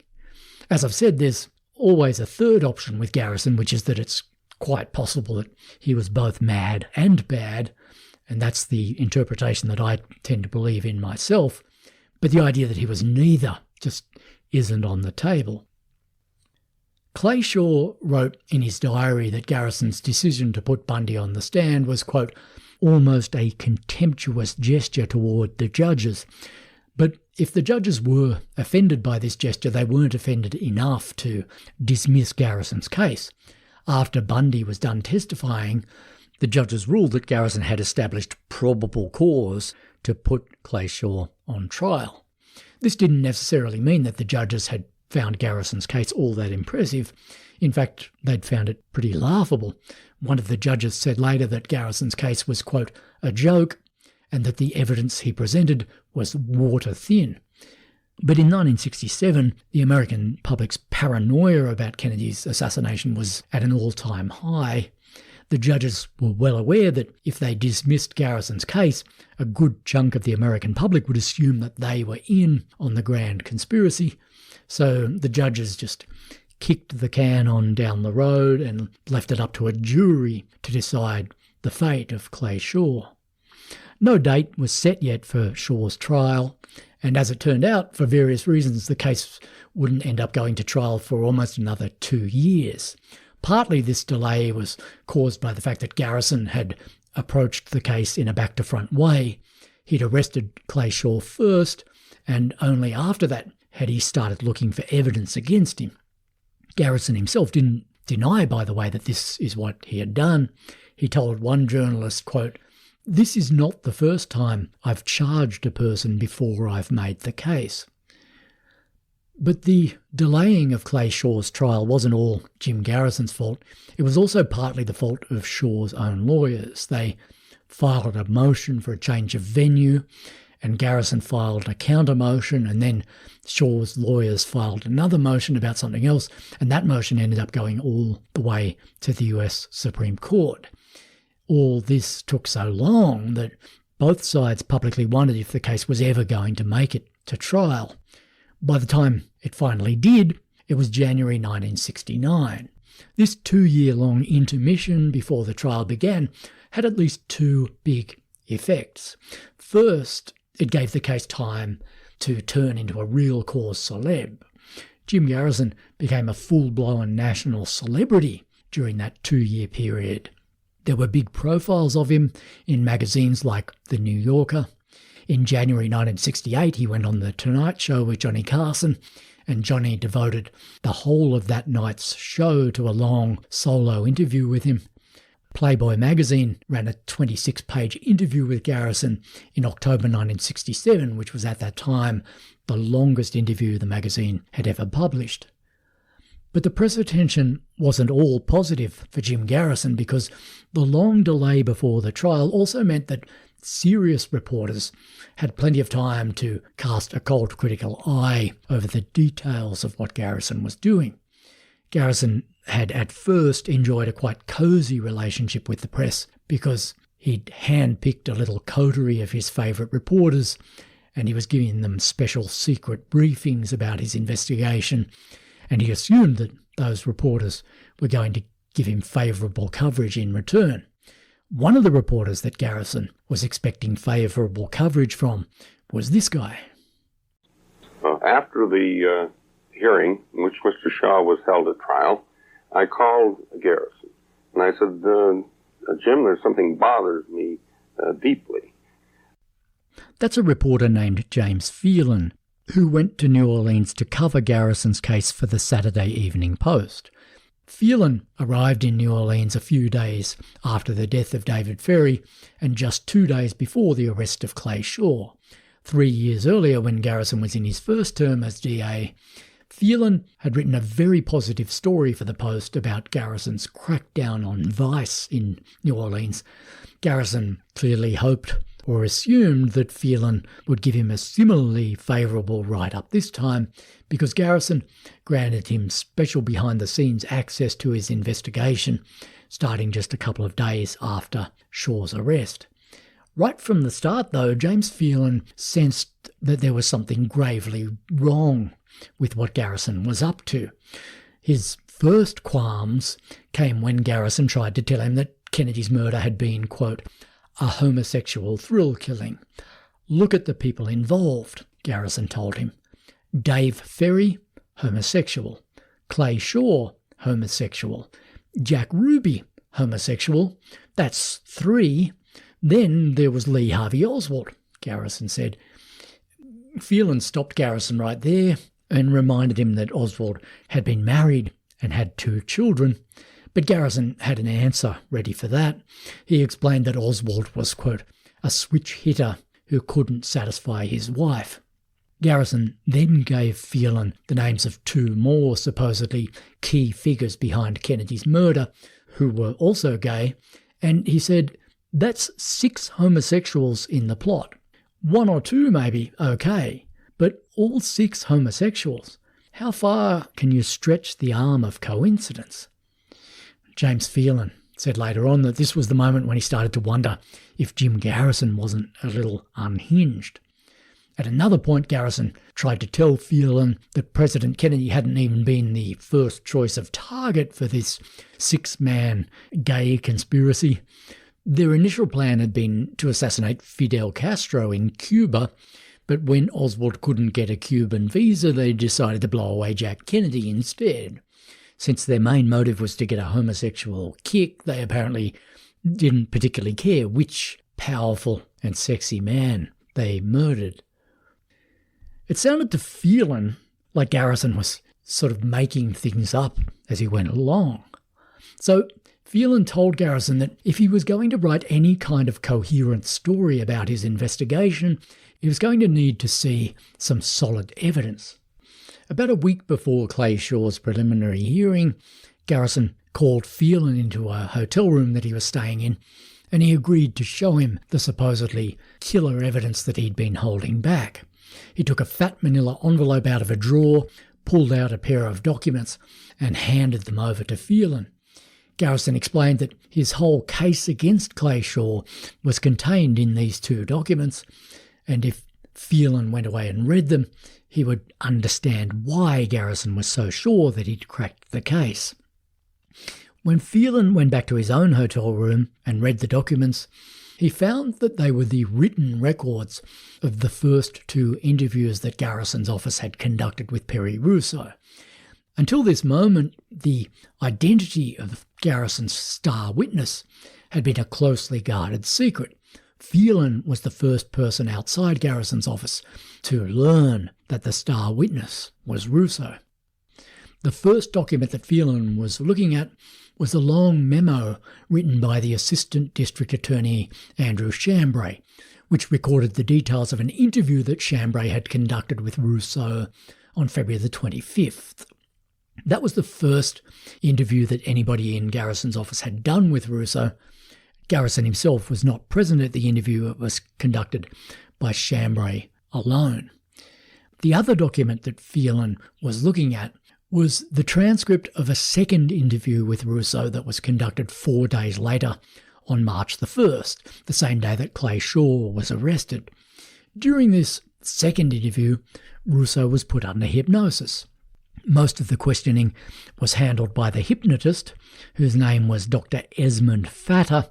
S3: As I've said, there's always a third option with Garrison, which is that it's quite possible that he was both mad and bad, and that's the interpretation that I tend to believe in myself. But the idea that he was neither just isn't on the table. Clay Shaw wrote in his diary that Garrison's decision to put Bundy on the stand was, quote, almost a contemptuous gesture toward the judges. But if the judges were offended by this gesture, they weren't offended enough to dismiss Garrison's case. After Bundy was done testifying, the judges ruled that Garrison had established probable cause to put Clay Shaw on trial. This didn't necessarily mean that the judges had found Garrison's case all that impressive. In fact, they'd found it pretty laughable. One of the judges said later that Garrison's case was, quote, a joke, and that the evidence he presented was water thin. But in 1967, the American public's paranoia about Kennedy's assassination was at an all-time high. The judges were well aware that if they dismissed Garrison's case, a good chunk of the American public would assume that they were in on the grand conspiracy. So the judges just kicked the can on down the road and left it up to a jury to decide the fate of Clay Shaw. No date was set yet for Shaw's trial, and as it turned out, for various reasons, the case wouldn't end up going to trial for almost another 2 years. Partly this delay was caused by the fact that Garrison had approached the case in a back-to-front way. He'd arrested Clay Shaw first, and only after that had he started looking for evidence against him. Garrison himself didn't deny, by the way, that this is what he had done. He told one journalist, quote, "This is not the first time I've charged a person before I've made the case." But the delaying of Clay Shaw's trial wasn't all Jim Garrison's fault. It was also partly the fault of Shaw's own lawyers. They filed a motion for a change of venue, and Garrison filed a counter-motion, and then Shaw's lawyers filed another motion about something else, and that motion ended up going all the way to the US Supreme Court. All this took so long that both sides publicly wondered if the case was ever going to make it to trial. By the time it finally did, it was January 1969. This 2-year-long intermission before the trial began had at least two big effects. First, it gave the case time to turn into a real cause celeb. Jim Garrison became a full-blown national celebrity during that 2-year period. There were big profiles of him in magazines like The New Yorker. In January 1968, he went on The Tonight Show with Johnny Carson, and Johnny devoted the whole of that night's show to a long solo interview with him. Playboy magazine ran a 26-page interview with Garrison in October 1967, which was at that time the longest interview the magazine had ever published. But the press attention wasn't all positive for Jim Garrison, because the long delay before the trial also meant that serious reporters had plenty of time to cast a cold, critical eye over the details of what Garrison was doing. Garrison had at first enjoyed a quite cosy relationship with the press because he'd hand-picked a little coterie of his favourite reporters, and he was giving them special secret briefings about his investigation, and he assumed that those reporters were going to give him favourable coverage in return. One of the reporters that Garrison was expecting favourable coverage from was this guy.
S6: After the hearing in which Mr. Shaw was held at trial, I called Garrison, and I said, Jim, there's something bothers me deeply.
S3: That's a reporter named James Phelan, who went to New Orleans to cover Garrison's case for the Saturday Evening Post. Phelan arrived in New Orleans a few days after the death of David Ferry and just 2 days before the arrest of Clay Shaw. 3 years earlier, when Garrison was in his first term as DA, Phelan had written a very positive story for the Post about Garrison's crackdown on vice in New Orleans. Garrison clearly hoped or assumed that Phelan would give him a similarly favourable write-up this time, because Garrison granted him special behind-the-scenes access to his investigation, starting just a couple of days after Shaw's arrest. Right from the start, though, James Phelan sensed that there was something gravely wrong with what Garrison was up to. His first qualms came when Garrison tried to tell him that Kennedy's murder had been, quote, a homosexual thrill killing. Look at the people involved, Garrison told him. Dave Ferry, homosexual. Clay Shaw, homosexual. Jack Ruby, homosexual. That's 3. Then there was Lee Harvey Oswald, Garrison said. Phelan stopped Garrison right there and reminded him that Oswald had been married and had 2 children. But Garrison had an answer ready for that. He explained that Oswald was, quote, a switch hitter who couldn't satisfy his wife. Garrison then gave Phelan the names of 2 more supposedly key figures behind Kennedy's murder, who were also gay, and he said, that's 6 homosexuals in the plot. 1 or 2 may be okay, but all 6 homosexuals? How far can you stretch the arm of coincidence? James Phelan said later on that this was the moment when he started to wonder if Jim Garrison wasn't a little unhinged. At another point, Garrison tried to tell Phelan that President Kennedy hadn't even been the first choice of target for this 6-man gay conspiracy. Their initial plan had been to assassinate Fidel Castro in Cuba, but when Oswald couldn't get a Cuban visa, they decided to blow away Jack Kennedy instead. Since their main motive was to get a homosexual kick, they apparently didn't particularly care which powerful and sexy man they murdered. It sounded to Phelan like Garrison was sort of making things up as he went along. So Phelan told Garrison that if he was going to write any kind of coherent story about his investigation, he was going to need to see some solid evidence. About a week before Clay Shaw's preliminary hearing, Garrison called Phelan into a hotel room that he was staying in, and he agreed to show him the supposedly killer evidence that he'd been holding back. He took a fat manila envelope out of a drawer, pulled out a pair of documents, and handed them over to Phelan. Garrison explained that his whole case against Clay Shaw was contained in these 2 documents, and if Phelan went away and read them, he would understand why Garrison was so sure that he'd cracked the case. When Phelan went back to his own hotel room and read the documents, he found that they were the written records of the first 2 interviews that Garrison's office had conducted with Perry Russo. Until this moment, the identity of Garrison's star witness had been a closely guarded secret. Phelan was the first person outside Garrison's office to learn that the star witness was Russo. The first document that Phelan was looking at was a long memo written by the Assistant District Attorney Andrew Chambray, which recorded the details of an interview that Chambray had conducted with Russo on February the 25th. That was the first interview that anybody in Garrison's office had done with Russo. Garrison himself was not present at the interview. It was conducted by Chambray alone. The other document that Phelan was looking at was the transcript of a second interview with Russo that was conducted 4 days later on March the 1st, the same day that Clay Shaw was arrested. During this second interview, Russo was put under hypnosis. Most of the questioning was handled by the hypnotist, whose name was Dr. Esmond Fatter,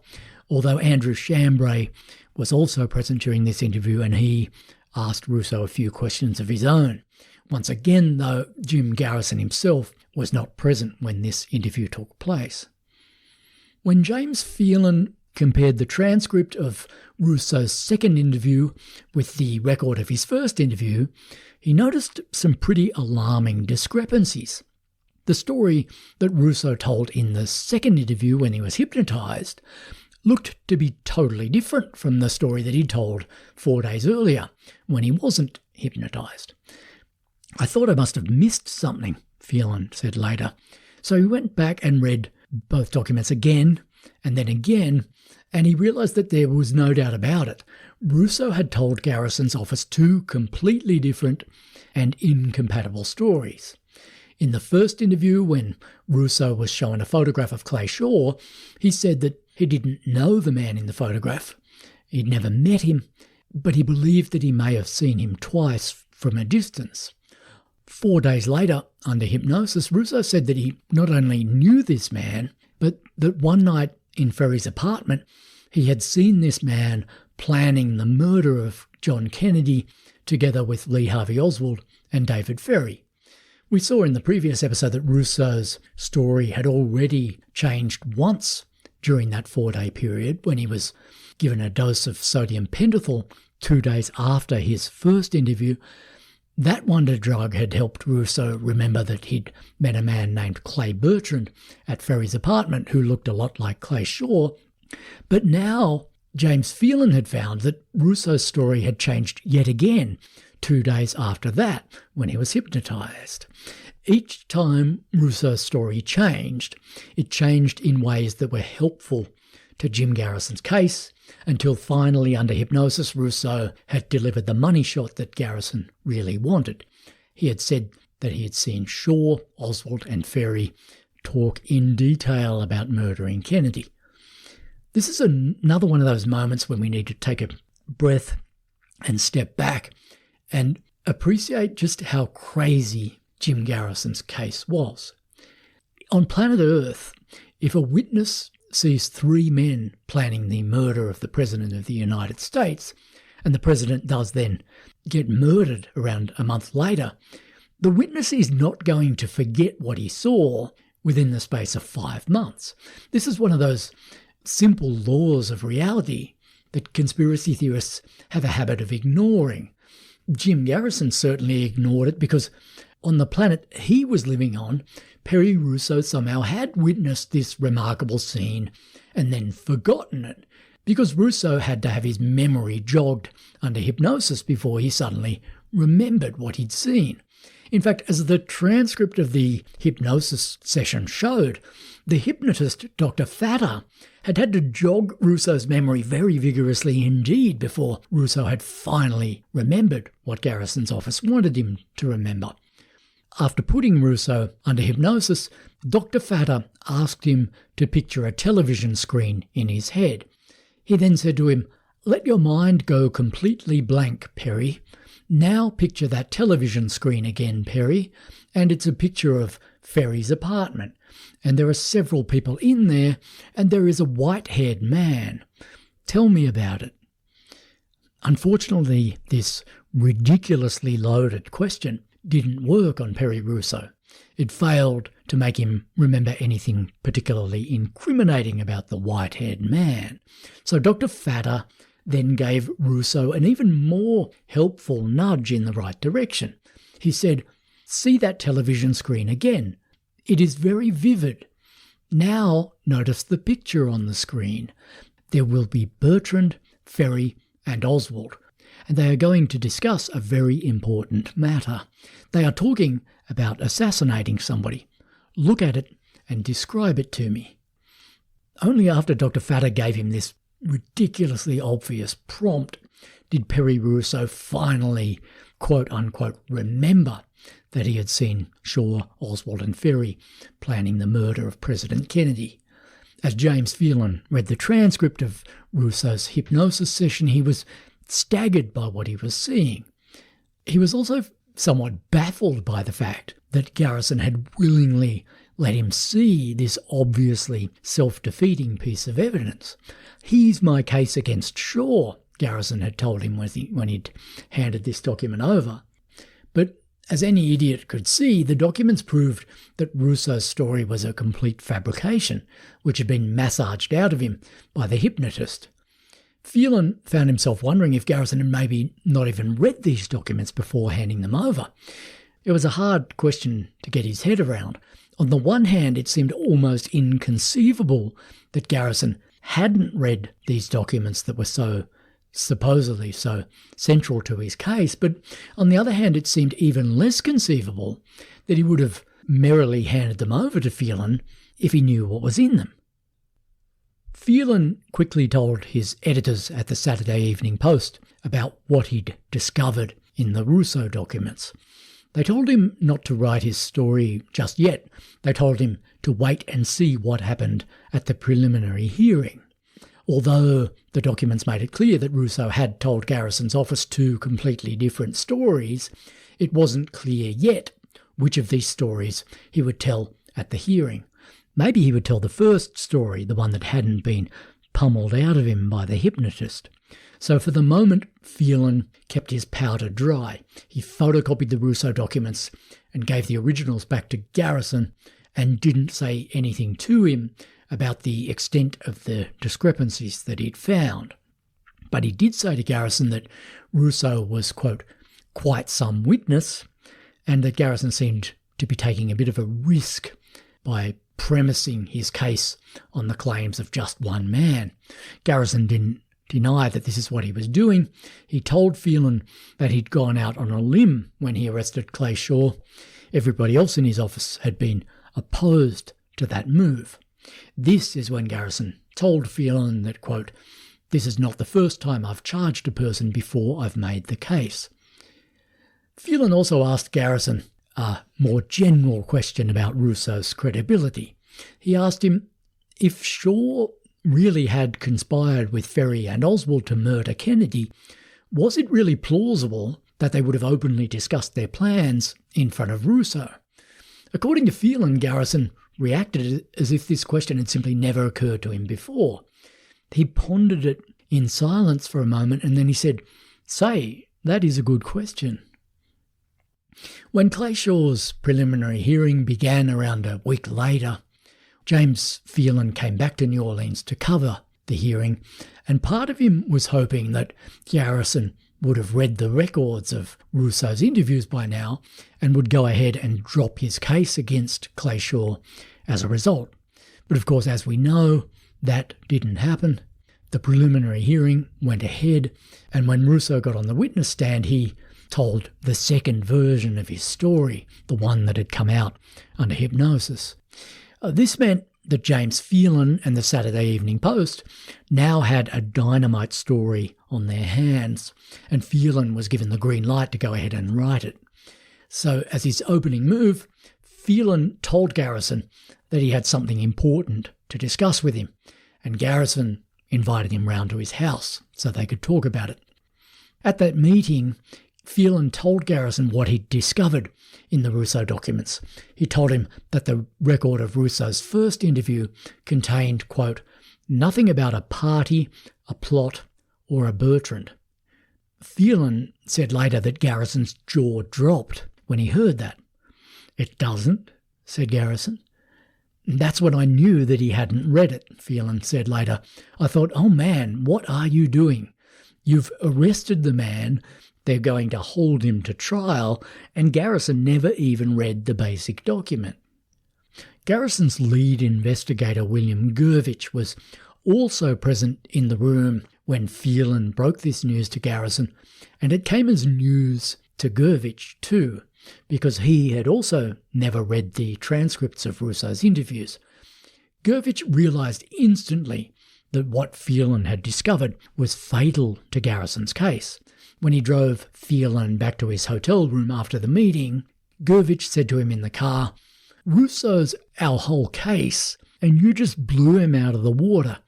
S3: although Andrew Chambray was also present during this interview and he asked Russo a few questions of his own. Once again, though, Jim Garrison himself was not present when this interview took place. When James Phelan compared the transcript of Russo's second interview with the record of his first interview, he noticed some pretty alarming discrepancies. The story that Russo told in the second interview when he was hypnotized looked to be totally different from the story that he told 4 days earlier when he wasn't hypnotized. "I thought I must have missed something," Phelan said later. So he went back and read both documents again and then again, and he realised that there was no doubt about it. Russo had told Garrison's office 2 completely different and incompatible stories. In the first interview, when Russo was shown a photograph of Clay Shaw, he said that he didn't know the man in the photograph. He'd never met him, but he believed that he may have seen him twice from a distance. 4 days later, under hypnosis, Russo said that he not only knew this man, but that one night in Ferry's apartment, he had seen this man planning the murder of John Kennedy together with Lee Harvey Oswald and David Ferry. We saw in the previous episode that Russo's story had already changed once during that 4-day period when he was given a dose of sodium pentothal 2 days after his first interview. That wonder drug had helped Russo remember that he'd met a man named Clay Bertrand at Ferry's apartment who looked a lot like Clay Shaw. But now James Phelan had found that Russo's story had changed yet again 2 days after that when he was hypnotised. Each time Russo's story changed, it changed in ways that were helpful to Jim Garrison's case, until finally, under hypnosis, Russo had delivered the money shot that Garrison really wanted. He had said that he had seen Shaw, Oswald and Ferry talk in detail about murdering Kennedy. This is another one of those moments when we need to take a breath and step back and appreciate just how crazy Jim Garrison's case was. On planet Earth, if a witness sees 3 men planning the murder of the President of the United States, and the President does then get murdered around a month later, the witness is not going to forget what he saw within the space of 5 months. This is one of those simple laws of reality that conspiracy theorists have a habit of ignoring. Jim Garrison certainly ignored it because on the planet he was living on, Perry Russo somehow had witnessed this remarkable scene and then forgotten it, because Russo had to have his memory jogged under hypnosis before he suddenly remembered what he'd seen. In fact, as the transcript of the hypnosis session showed, the hypnotist, Dr. Fatter, had had to jog Russo's memory very vigorously indeed before Russo had finally remembered what Garrison's office wanted him to remember. After putting Russo under hypnosis, Dr. Fatter asked him to picture a television screen in his head. He then said to him, "Let your mind go completely blank, Perry. Now picture that television screen again, Perry, and it's a picture of Ferry's apartment, and there are several people in there, and there is a white-haired man. Tell me about it." Unfortunately, this ridiculously loaded question didn't work on Perry Russo. It failed to make him remember anything particularly incriminating about the white-haired man. So Dr. Fatter then gave Russo an even more helpful nudge in the right direction. He said, "See that television screen again. It is very vivid. Now notice the picture on the screen. There will be Bertrand, Ferry, and Oswald, and they are going to discuss a very important matter. They are talking about assassinating somebody. Look at it and describe it to me." Only after Dr. Fatter gave him this ridiculously obvious prompt did Perry Russo finally, quote-unquote, remember that he had seen Shaw, Oswald and Ferry planning the murder of President Kennedy. As James Phelan read the transcript of Russo's hypnosis session, he was staggered by what he was seeing. He was also somewhat baffled by the fact that Garrison had willingly let him see this obviously self-defeating piece of evidence. "Here's my case against Shaw," Garrison had told him when he'd handed this document over. But as any idiot could see, the documents proved that Russo's story was a complete fabrication, which had been massaged out of him by the hypnotist. Phelan found himself wondering if Garrison had maybe not even read these documents before handing them over. It was a hard question to get his head around. On the one hand, it seemed almost inconceivable that Garrison hadn't read these documents that were supposedly so central to his case, but on the other hand, it seemed even less conceivable that he would have merrily handed them over to Phelan if he knew what was in them. Phelan quickly told his editors at the Saturday Evening Post about what he'd discovered in the Russo documents. They told him not to write his story just yet. They told him to wait and see what happened at the preliminary hearing. Although the documents made it clear that Russo had told Garrison's office two completely different stories, it wasn't clear yet which of these stories he would tell at the hearing. Maybe he would tell the first story, the one that hadn't been pummeled out of him by the hypnotist. So for the moment, Phelan kept his powder dry. He photocopied the Russo documents and gave the originals back to Garrison and didn't say anything to him about the extent of the discrepancies that he'd found. But he did say to Garrison that Russo was, quote, quite some witness, and that Garrison seemed to be taking a bit of a risk by premising his case on the claims of just one man. Garrison didn't deny that this is what he was doing. He told Phelan that he'd gone out on a limb when he arrested Clay Shaw. Everybody else in his office had been opposed to that move. This is when Garrison told Phelan that, quote, "This is not the first time I've charged a person before I've made the case." Phelan also asked Garrison a more general question about Russo's credibility. He asked him if Shaw really had conspired with Ferry and Oswald to murder Kennedy, was it really plausible that they would have openly discussed their plans in front of Russo? According to Phelan, Garrison reacted as if this question had simply never occurred to him before. He pondered it in silence for a moment and then he said, "Say, that is a good question." When Clay Shaw's preliminary hearing began around a week later, James Phelan came back to New Orleans to cover the hearing, and part of him was hoping that Garrison would have read the records of Russo's interviews by now and would go ahead and drop his case against Clay Shaw as a result. But of course, as we know, that didn't happen. The preliminary hearing went ahead, and when Russo got on the witness stand, he told the second version of his story, the one that had come out under hypnosis. This meant that James Phelan and the Saturday Evening Post now had a dynamite story on their hands, and Phelan was given the green light to go ahead and write it. So as his opening move, Phelan told Garrison that he had something important to discuss with him, and Garrison invited him round to his house so they could talk about it. At that meeting, Phelan told Garrison what he'd discovered in the Russo documents. He told him that the record of Russo's first interview contained, quote, "nothing about a party, a plot, or a Bertrand." Phelan said later that Garrison's jaw dropped when he heard that. "It doesn't," said Garrison. That's when I knew that he hadn't read it, Phelan said later. I thought, oh man, what are you doing? You've arrested the man, they're going to hold him to trial, and Garrison never even read the basic document. Garrison's lead investigator, William Gurvich, was also present in the room when Phelan broke this news to Garrison, and it came as news to Gurvich too, because he had also never read the transcripts of Russo's interviews. Gurvich realised instantly that what Phelan had discovered was fatal to Garrison's case. When he drove Phelan back to his hotel room after the meeting, Gurvich said to him in the car, "Russo's our whole case, and you just blew him out of the water.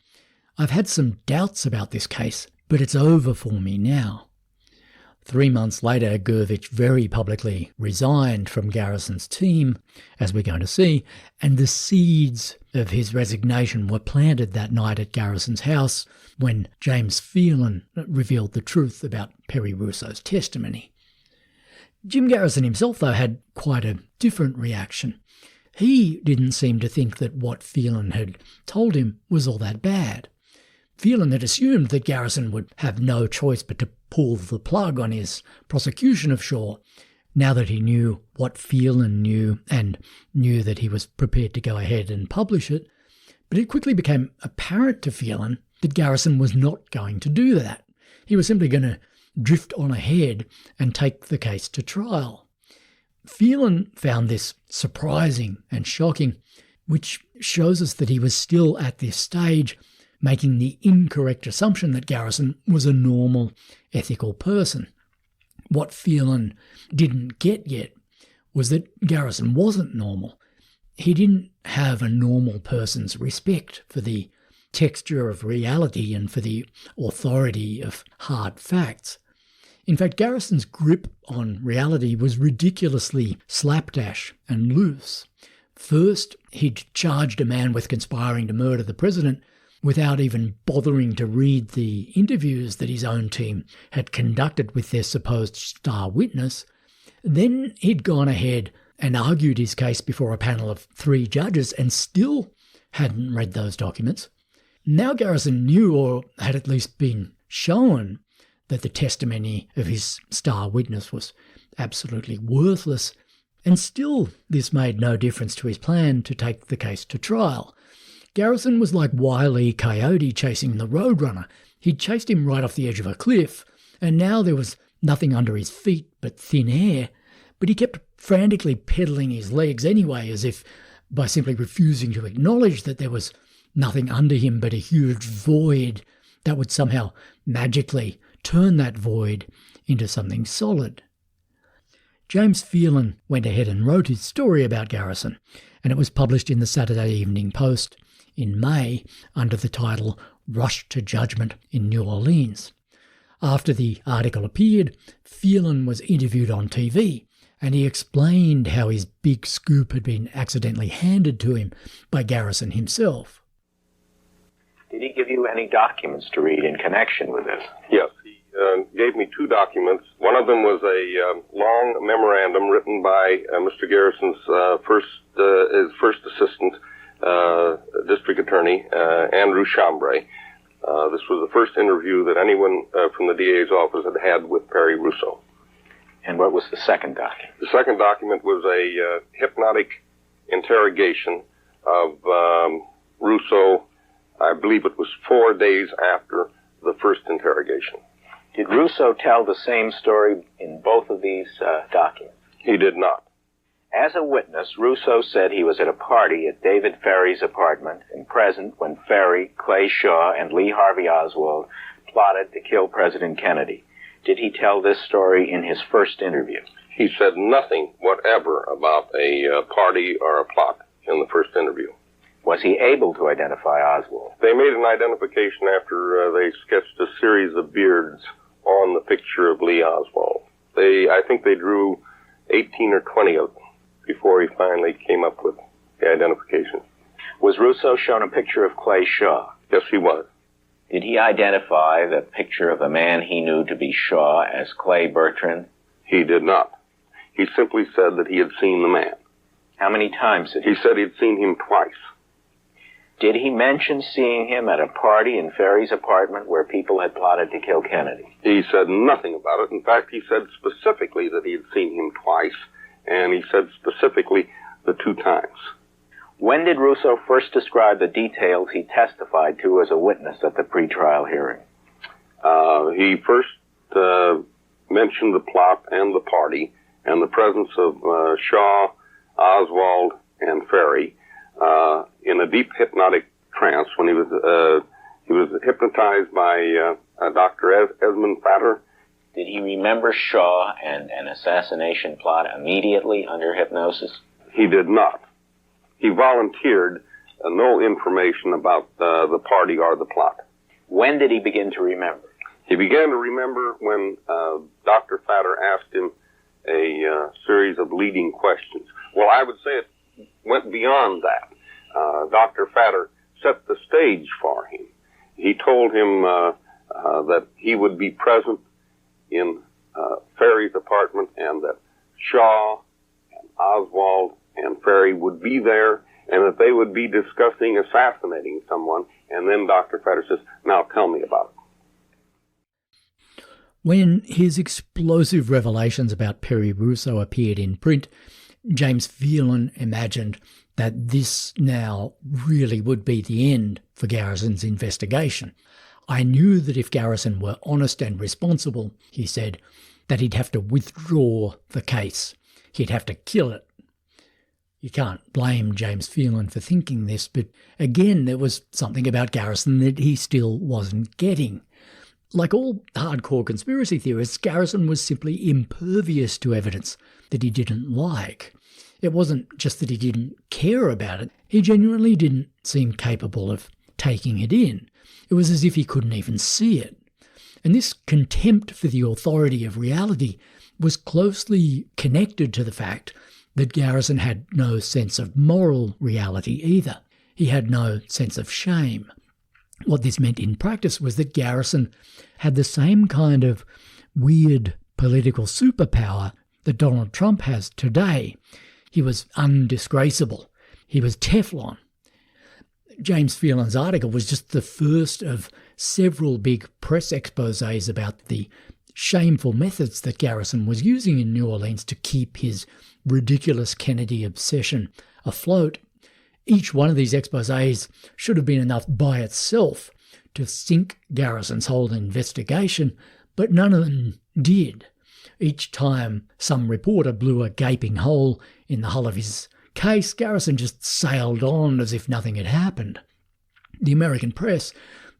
S3: I've had some doubts about this case, but it's over for me now." 3 months later, Gurvich very publicly resigned from Garrison's team, as we're going to see, and the seeds of his resignation were planted that night at Garrison's house when James Phelan revealed the truth about Perry Russo's testimony. Jim Garrison himself, though, had quite a different reaction. He didn't seem to think that what Phelan had told him was all that bad. Phelan had assumed that Garrison would have no choice but to pull the plug on his prosecution of Shaw, now that he knew what Phelan knew and knew that he was prepared to go ahead and publish it. But it quickly became apparent to Phelan that Garrison was not going to do that. He was simply going to drift on ahead and take the case to trial. Phelan found this surprising and shocking, which shows us that he was still at this stage making the incorrect assumption that Garrison was a normal, ethical person. What Phelan didn't get yet was that Garrison wasn't normal. He didn't have a normal person's respect for the texture of reality and for the authority of hard facts. In fact, Garrison's grip on reality was ridiculously slapdash and loose. First, he'd charged a man with conspiring to murder the president without even bothering to read the interviews that his own team had conducted with their supposed star witness. Then he'd gone ahead and argued his case before a panel of 3 judges and still hadn't read those documents. Now Garrison knew, or had at least been shown, that the testimony of his star witness was absolutely worthless, and still this made no difference to his plan to take the case to trial. Garrison was like Wile E. Coyote chasing the Roadrunner. He'd chased him right off the edge of a cliff, and now there was nothing under his feet but thin air, but he kept frantically pedaling his legs anyway, as if by simply refusing to acknowledge that there was nothing under him but a huge void that would somehow magically turn that void into something solid. James Phelan went ahead and wrote his story about Garrison, and it was published in the Saturday Evening Post in May under the title "Rush to Judgment in New Orleans." After the article appeared, Phelan was interviewed on TV, and he explained how his big scoop had been accidentally handed to him by Garrison himself.
S7: Did he give you any documents to read in connection with this?
S6: Yes, he gave me 2 documents. One of them was a long memorandum written by Mr. Garrison's his first assistant, district attorney, Andrew Chambray. This was the first interview that anyone from the DA's office had had with Perry Russo.
S7: And what was the second document?
S6: The second document was a hypnotic interrogation of Russo. I believe it was 4 days after the first interrogation.
S7: Did Russo tell the same story in both of these documents?
S6: He did not.
S7: As a witness, Russo said he was at a party at David Ferry's apartment and present when Ferry, Clay Shaw, and Lee Harvey Oswald plotted to kill President Kennedy. Did he tell this story in his first interview?
S6: He said nothing whatever about a party or a plot in the first interview.
S7: Was he able to identify Oswald?
S6: They made an identification after they sketched a series of beards on the picture of Lee Oswald. I think they drew 18 or 20 of them before he finally came up with the identification.
S7: Was Russo shown a picture of Clay Shaw?
S6: Yes, he was.
S7: Did he identify the picture of the man he knew to be Shaw as Clay Bertrand?
S6: He did not. He simply said that he had seen the man.
S7: How many times did
S6: He said he'd seen him twice.
S7: Did he mention seeing him at a party in Ferry's apartment where people had plotted to kill Kennedy?
S6: He said nothing about it. In fact, he said specifically that he had seen him twice, and he said specifically the 2 times.
S7: When did Russo first describe the details he testified to as a witness at the pretrial hearing?
S6: He first mentioned the plot and the party and the presence of Shaw, Oswald, and Ferry in a deep hypnotic trance when he was hypnotized by Dr. Esmond Fatter.
S7: Did he remember Shaw and an assassination plot immediately under hypnosis?
S6: He did not. He volunteered no information about the party or the plot.
S7: When did he begin to remember?
S6: He began to remember when Dr. Fatter asked him a series of leading questions. Well, I would say it went beyond that. Dr. Fatter set the stage for him. He told him that he would be present in Ferry's apartment and that Shaw and Oswald and Ferry would be there and that they would be discussing assassinating someone. And then Dr. Fatter says, "Now tell me about it."
S3: When his explosive revelations about Perry Russo appeared in print, James Phelan imagined that this now really would be the end for Garrison's investigation. "I knew that if Garrison were honest and responsible," he said, "that he'd have to withdraw the case. He'd have to kill it." You can't blame James Phelan for thinking this, but again, there was something about Garrison that he still wasn't getting. Like all hardcore conspiracy theorists, Garrison was simply impervious to evidence that he didn't like. It wasn't just that he didn't care about it, he genuinely didn't seem capable of taking it in. It was as if he couldn't even see it. And this contempt for the authority of reality was closely connected to the fact that Garrison had no sense of moral reality either. He had no sense of shame. What this meant in practice was that Garrison had the same kind of weird political superpower that Donald Trump has today. He was undisgraceable. He was Teflon. James Phelan's article was just the first of several big press exposés about the shameful methods that Garrison was using in New Orleans to keep his ridiculous Kennedy obsession afloat. Each one of these exposés should have been enough by itself to sink Garrison's whole investigation, but none of them did. Each time some reporter blew a gaping hole in the hull of his case, Garrison just sailed on as if nothing had happened. The American press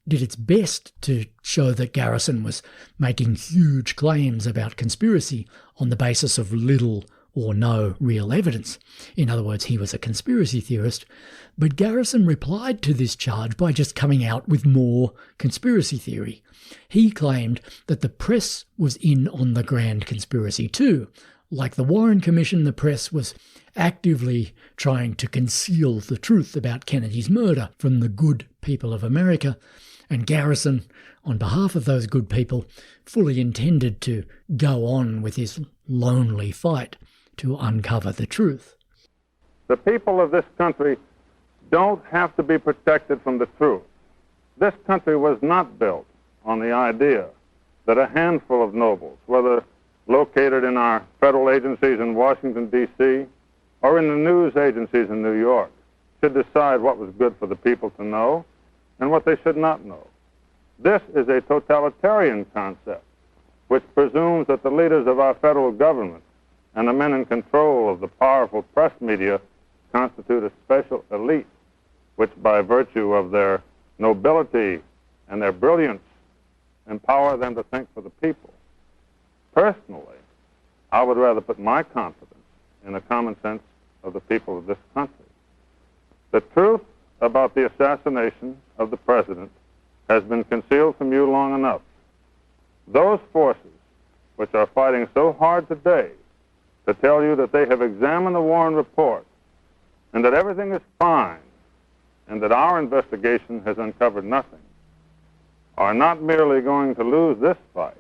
S3: did its best to show that Garrison was making huge claims about conspiracy on the basis of little or no real evidence. In other words, he was a conspiracy theorist. But Garrison replied to this charge by just coming out with more conspiracy theory. He claimed that the press was in on the grand conspiracy too. Like the Warren Commission, the press was actively trying to conceal the truth about Kennedy's murder from the good people of America. And Garrison, on behalf of those good people, fully intended to go on with his lonely fight to uncover the truth.
S2: The people of this country don't have to be protected from the truth. This country was not built on the idea that a handful of nobles, whether located in our federal agencies in Washington, D.C., or in the news agencies in New York, should decide what was good for the people to know and what they should not know. This is a totalitarian concept which presumes that the leaders of our federal government and the men in control of the powerful press media constitute a special elite, which by virtue of their nobility and their brilliance empower them to think for the people. Personally, I would rather put my confidence in the common sense of the people of this country. The truth about the assassination of the president has been concealed from you long enough. Those forces which are fighting so hard today to tell you that they have examined the Warren report and that everything is fine and that our investigation has uncovered nothing, are not merely going to lose this fight,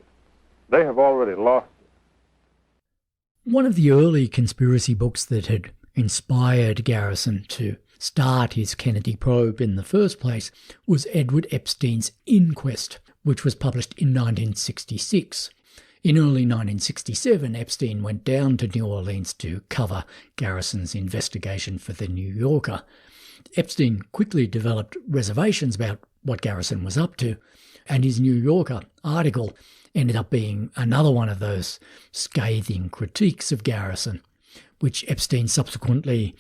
S2: they have already lost it.
S3: One of the early conspiracy books that had inspired Garrison to start his Kennedy probe in the first place was Edward Epstein's Inquest, which was published in 1966. In early 1967, Epstein went down to New Orleans to cover Garrison's investigation for The New Yorker. Epstein quickly developed reservations about what Garrison was up to, and his New Yorker article ended up being another one of those scathing critiques of Garrison, which Epstein subsequently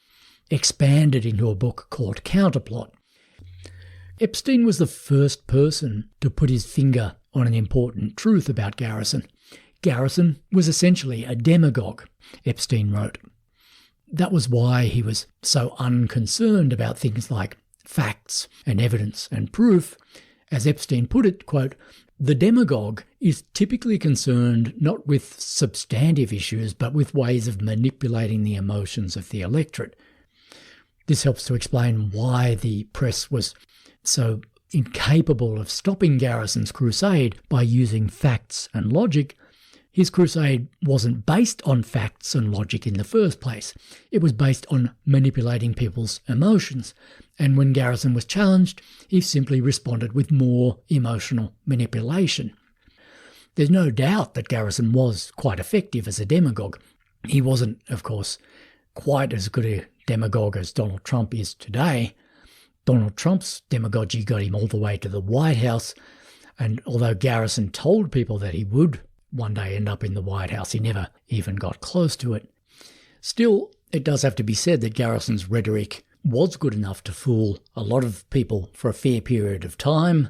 S3: expanded into a book called Counterplot. Epstein was the first person to put his finger on an important truth about Garrison. Garrison was essentially a demagogue, Epstein wrote. That was why he was so unconcerned about things like facts and evidence and proof. As Epstein put it, quote, "The demagogue is typically concerned not with substantive issues, but with ways of manipulating the emotions of the electorate." This helps to explain why the press was so incapable of stopping Garrison's crusade by using facts and logic. His crusade wasn't based on facts and logic in the first place. It was based on manipulating people's emotions. And when Garrison was challenged, he simply responded with more emotional manipulation. There's no doubt that Garrison was quite effective as a demagogue. He wasn't, of course, quite as good a demagogue as Donald Trump is today. Donald Trump's demagogy got him all the way to the White House, and although Garrison told people that he would one day end up in the White House, he never even got close to it. Still, it does have to be said that Garrison's rhetoric was good enough to fool a lot of people for a fair period of time,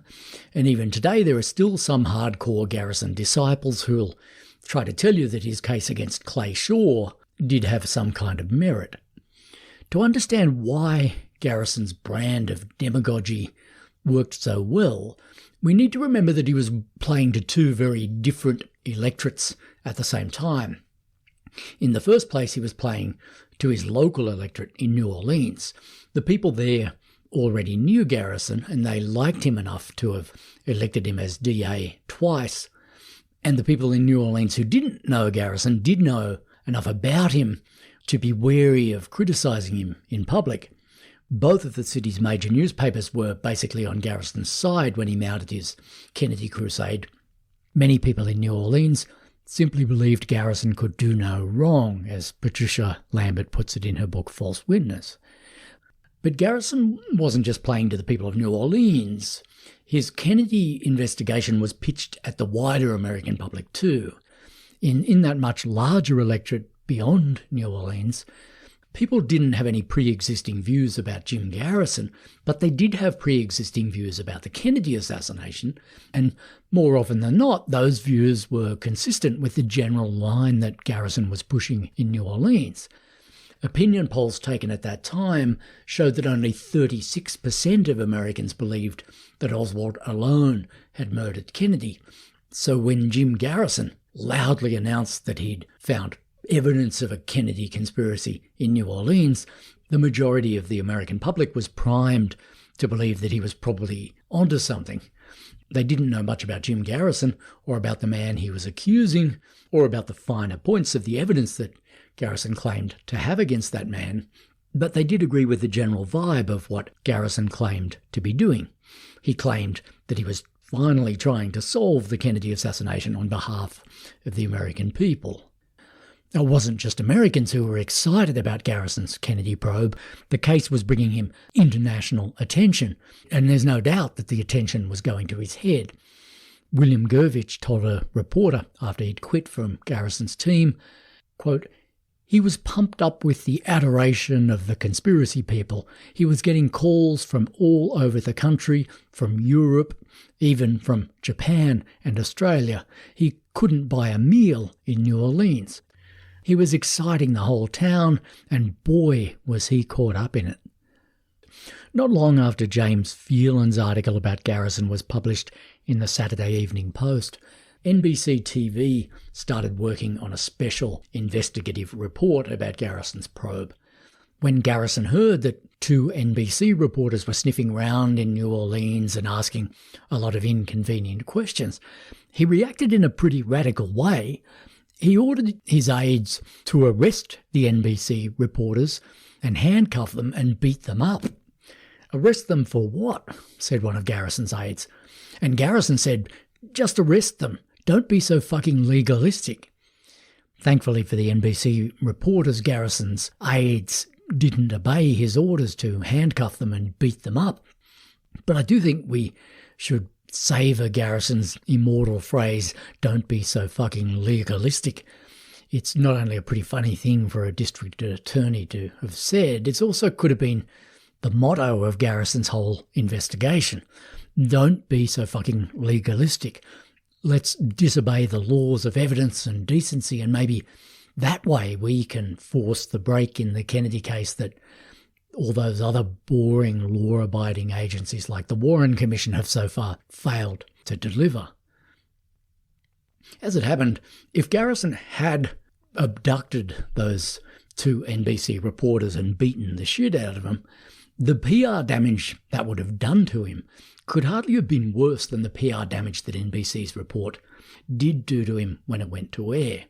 S3: and even today there are still some hardcore Garrison disciples who'll try to tell you that his case against Clay Shaw did have some kind of merit. To understand why Garrison's brand of demagogy worked so well, we need to remember that he was playing to two very different electorates at the same time. In the first place, he was playing to his local electorate in New Orleans. The people there already knew Garrison, and they liked him enough to have elected him as DA twice. And the people in New Orleans who didn't know Garrison did know enough about him to be wary of criticising him in public. Both of the city's major newspapers were basically on Garrison's side when he mounted his Kennedy crusade. Many people in New Orleans simply believed Garrison could do no wrong, as Patricia Lambert puts it in her book False Witness. But Garrison wasn't just playing to the people of New Orleans. His Kennedy investigation was pitched at the wider American public too. In that much larger electorate beyond New Orleans, people didn't have any pre-existing views about Jim Garrison, but they did have pre-existing views about the Kennedy assassination, and more often than not, those views were consistent with the general line that Garrison was pushing in New Orleans. Opinion polls taken at that time showed that only 36% of Americans believed that Oswald alone had murdered Kennedy. So when Jim Garrison loudly announced that he'd found evidence of a Kennedy conspiracy in New Orleans, the majority of the American public was primed to believe that he was probably onto something. They didn't know much about Jim Garrison or about the man he was accusing or about the finer points of the evidence that Garrison claimed to have against that man, but they did agree with the general vibe of what Garrison claimed to be doing. He claimed that he was finally trying to solve the Kennedy assassination on behalf of the American people. It wasn't just Americans who were excited about Garrison's Kennedy probe. The case was bringing him international attention, and there's no doubt that the attention was going to his head. William Gurvich told a reporter after he'd quit from Garrison's team, quote, "He was pumped up with the adoration of the conspiracy people. He was getting calls from all over the country, from Europe, even from Japan and Australia. He couldn't buy a meal in New Orleans. He was exciting the whole town, and boy, was he caught up in it." Not long after James Phelan's article about Garrison was published in the Saturday Evening Post, NBC TV started working on a special investigative report about Garrison's probe. When Garrison heard that two NBC reporters were sniffing around in New Orleans and asking a lot of inconvenient questions, he reacted in a pretty radical way He ordered his aides to arrest the NBC reporters and handcuff them and beat them up. "Arrest them for what?" said one of Garrison's aides. And Garrison said, "Just arrest them. Don't be so fucking legalistic." Thankfully for the NBC reporters, Garrison's aides didn't obey his orders to handcuff them and beat them up. But I do think we should savour Garrison's immortal phrase, "Don't be so fucking legalistic." It's not only a pretty funny thing for a district attorney to have said, it also could have been the motto of Garrison's whole investigation. Don't be so fucking legalistic. Let's disobey the laws of evidence and decency, and maybe that way we can force the break in the Kennedy case that all those other boring law-abiding agencies like the Warren Commission have so far failed to deliver. As it happened, if Garrison had abducted those two NBC reporters and beaten the shit out of them, the PR damage that would have done to him could hardly have been worse than the PR damage that NBC's report did do to him when it went to air.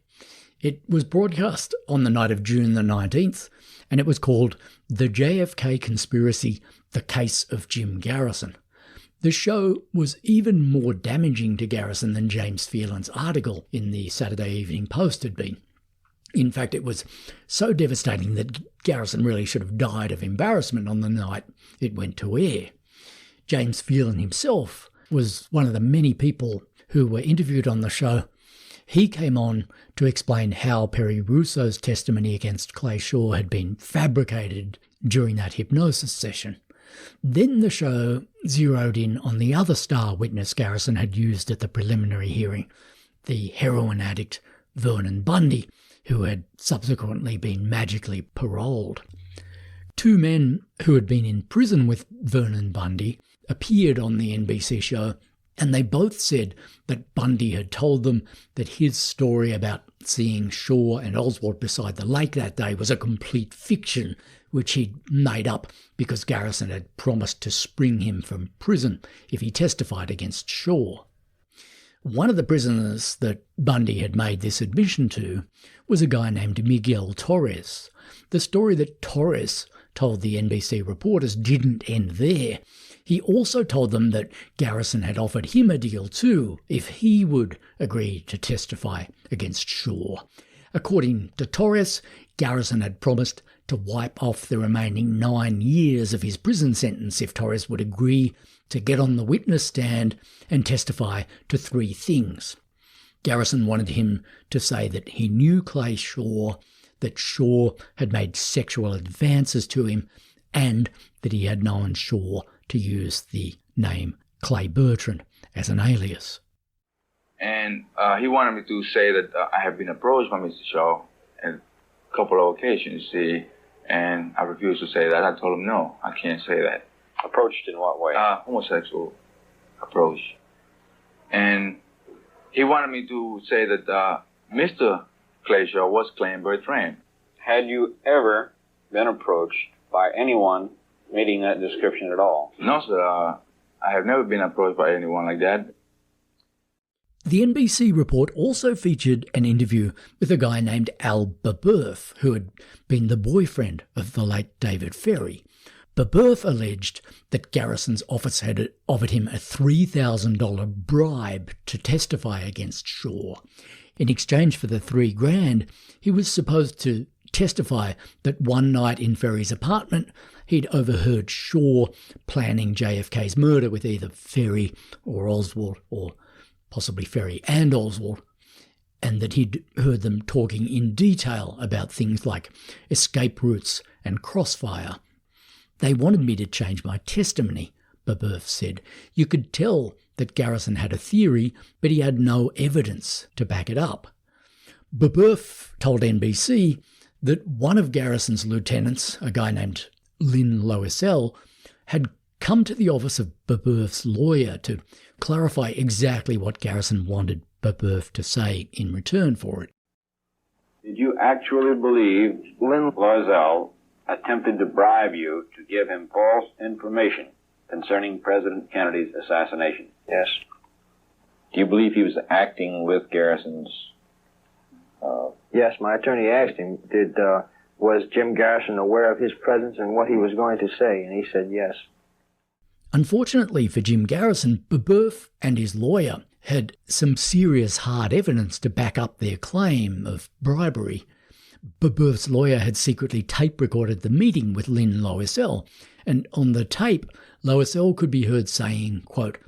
S3: It was broadcast on the night of June the 19th, and it was called The JFK Conspiracy, The Case of Jim Garrison. The show was even more damaging to Garrison than James Phelan's article in the Saturday Evening Post had been. In fact, it was so devastating that Garrison really should have died of embarrassment on the night it went to air. James Phelan himself was one of the many people who were interviewed on the show. He came on to explain how Perry Russo's testimony against Clay Shaw had been fabricated during that hypnosis session. Then the show zeroed in on the other star witness Garrison had used at the preliminary hearing, the heroin addict Vernon Bundy, who had subsequently been magically paroled. Two men who had been in prison with Vernon Bundy appeared on the NBC show, and they both said that Bundy had told them that his story about seeing Shaw and Oswald beside the lake that day was a complete fiction, which he'd made up because Garrison had promised to spring him from prison if he testified against Shaw. One of the prisoners that Bundy had made this admission to was a guy named Miguel Torres. The story that Torres told the NBC reporters didn't end there. He also told them that Garrison had offered him a deal too if he would agree to testify against Shaw. According to Torres, Garrison had promised to wipe off the remaining 9 years of his prison sentence if Torres would agree to get on the witness stand and testify to 3 things. Garrison wanted him to say that he knew Clay Shaw, that Shaw had made sexual advances to him, and that he had known Shaw to use the name Clay Bertrand as an alias.
S8: And he wanted me to say that I have been approached by Mr. Shaw on a couple of occasions, see, and I refused to say that. I told him, no, I can't say that.
S7: Approached in what way?
S8: Homosexual approach. And he wanted me to say that Mr. Clay Shaw was Clay Bertrand.
S7: Had you ever been approached by anyone meeting that description at all?
S8: No, sir. I have never been approached by anyone like that.
S3: The NBC report also featured an interview with a guy named Al Babeuf, who had been the boyfriend of the late David Ferry. Babeuf alleged that Garrison's office had offered him a $3,000 bribe to testify against Shaw. In exchange for the $3,000, he was supposed to testify that one night in Ferry's apartment, he'd overheard Shaw planning JFK's murder with either Ferry or Oswald, or possibly Ferry and Oswald, and that he'd heard them talking in detail about things like escape routes and crossfire. They wanted me to change my testimony, Babeuf said. You could tell that Garrison had a theory, but he had no evidence to back it up. Babeuf told NBC that one of Garrison's lieutenants, a guy named Lynn Loisel, had come to the office of Babeuf's lawyer to clarify exactly what Garrison wanted Babeuf to say in return for it.
S7: Did you actually believe Lynn Loisel attempted to bribe you to give him false information concerning President Kennedy's assassination?
S9: Yes.
S7: Do you believe he was acting with Garrison's
S5: Yes, my attorney asked him, was Jim Garrison aware of his presence and what he was going to say? And he said yes.
S3: Unfortunately for Jim Garrison, Babeuf and his lawyer had some serious hard evidence to back up their claim of bribery. Babeuf's lawyer had secretly tape recorded the meeting with Lynn Loisel, and on the tape, Loisel could be heard saying, quote,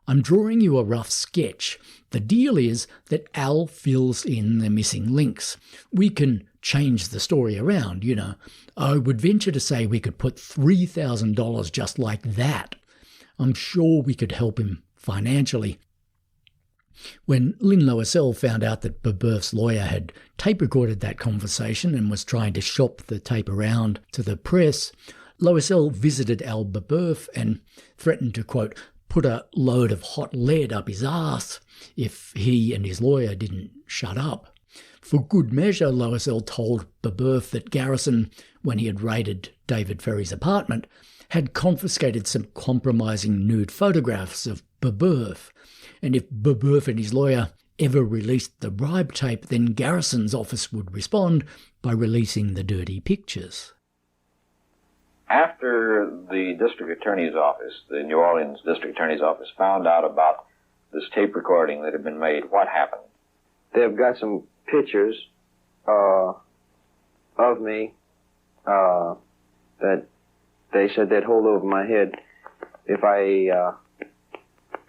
S3: "I'm drawing you a rough sketch. The deal is that Al fills in the missing links. We can change the story around, you know. I would venture to say we could put $3,000 just like that. I'm sure we could help him financially." When Lynn Loisel found out that Babeuf's lawyer had tape recorded that conversation and was trying to shop the tape around to the press, Loisel visited Al Babeuf and threatened to, quote, "put a load of hot lead up his ass" if he and his lawyer didn't shut up. For good measure, Loisel told Babeuf that Garrison, when he had raided David Ferry's apartment, had confiscated some compromising nude photographs of Babeuf. And if Babeuf and his lawyer ever released the bribe tape, then Garrison's office would respond by releasing the dirty pictures.
S9: After the district attorney's office, the New Orleans district attorney's office, found out about this tape recording that had been made, what happened?
S5: They've got some pictures of me that they said they'd hold over my head if I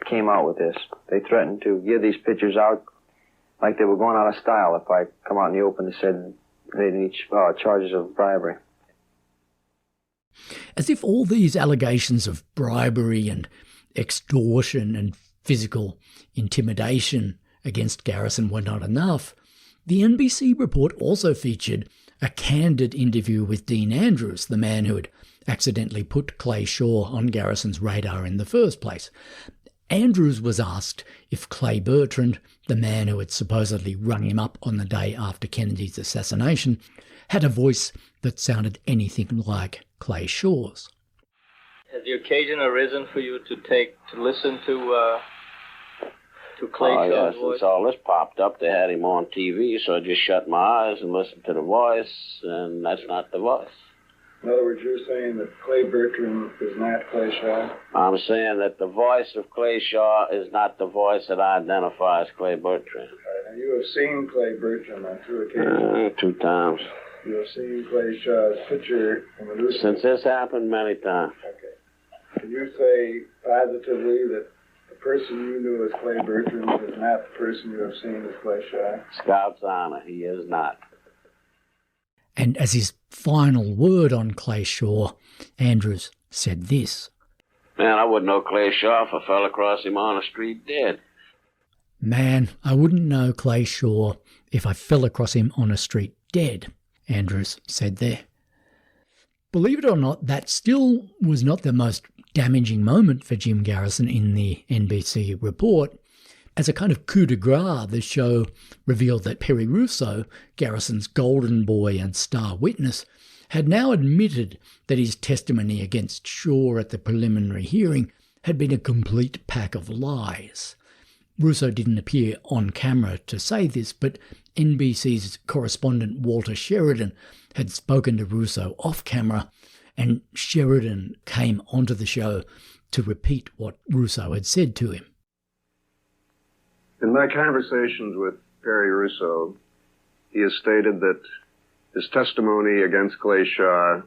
S5: came out with this. They threatened to give these pictures out like they were going out of style if I come out in the open and said they need charges of bribery.
S3: As if all these allegations of bribery and extortion and physical intimidation against Garrison were not enough, the NBC report also featured a candid interview with Dean Andrews, the man who had accidentally put Clay Shaw on Garrison's radar in the first place. Andrews was asked if Clay Bertrand, the man who had supposedly rung him up on the day after Kennedy's assassination, had a voice that sounded anything like Clay Shaw's.
S10: Has the occasion arisen for you to listen to Clay Shaw's voice?
S11: Since all this popped up, they had him on TV, so I just shut my eyes and listened to the voice, and that's not the voice.
S12: In other words, you're saying that Clay Bertrand is not Clay Shaw?
S11: I'm saying that the voice of Clay Shaw is not the voice that I identify as Clay Bertrand.
S12: Right. And you have seen Clay Bertrand on 2 occasions?
S11: 2 times.
S12: You have seen Clay Shaw's picture in the newspaper?
S11: Since this happened, many times.
S12: Okay. Can you say positively that the person you knew as Clay Bertrand is not the person you have seen as Clay Shaw?
S11: Scout's honor, he is not.
S3: And as his final word on Clay Shaw, Andrews said this.
S11: Man, I wouldn't know Clay Shaw if I fell across him on the street dead.
S3: Man, I wouldn't know Clay Shaw if I fell across him on a street dead, Andrews said there. Believe it or not, that still was not the most damaging moment for Jim Garrison in the NBC report. As a kind of coup de grace, the show revealed that Perry Russo, Garrison's golden boy and star witness, had now admitted that his testimony against Shaw at the preliminary hearing had been a complete pack of lies. Russo didn't appear on camera to say this, but NBC's correspondent Walter Sheridan had spoken to Russo off camera, and Sheridan came onto the show to repeat what Russo had said to him.
S12: In my conversations with Perry Russo, he has stated that his testimony against Clay Shaw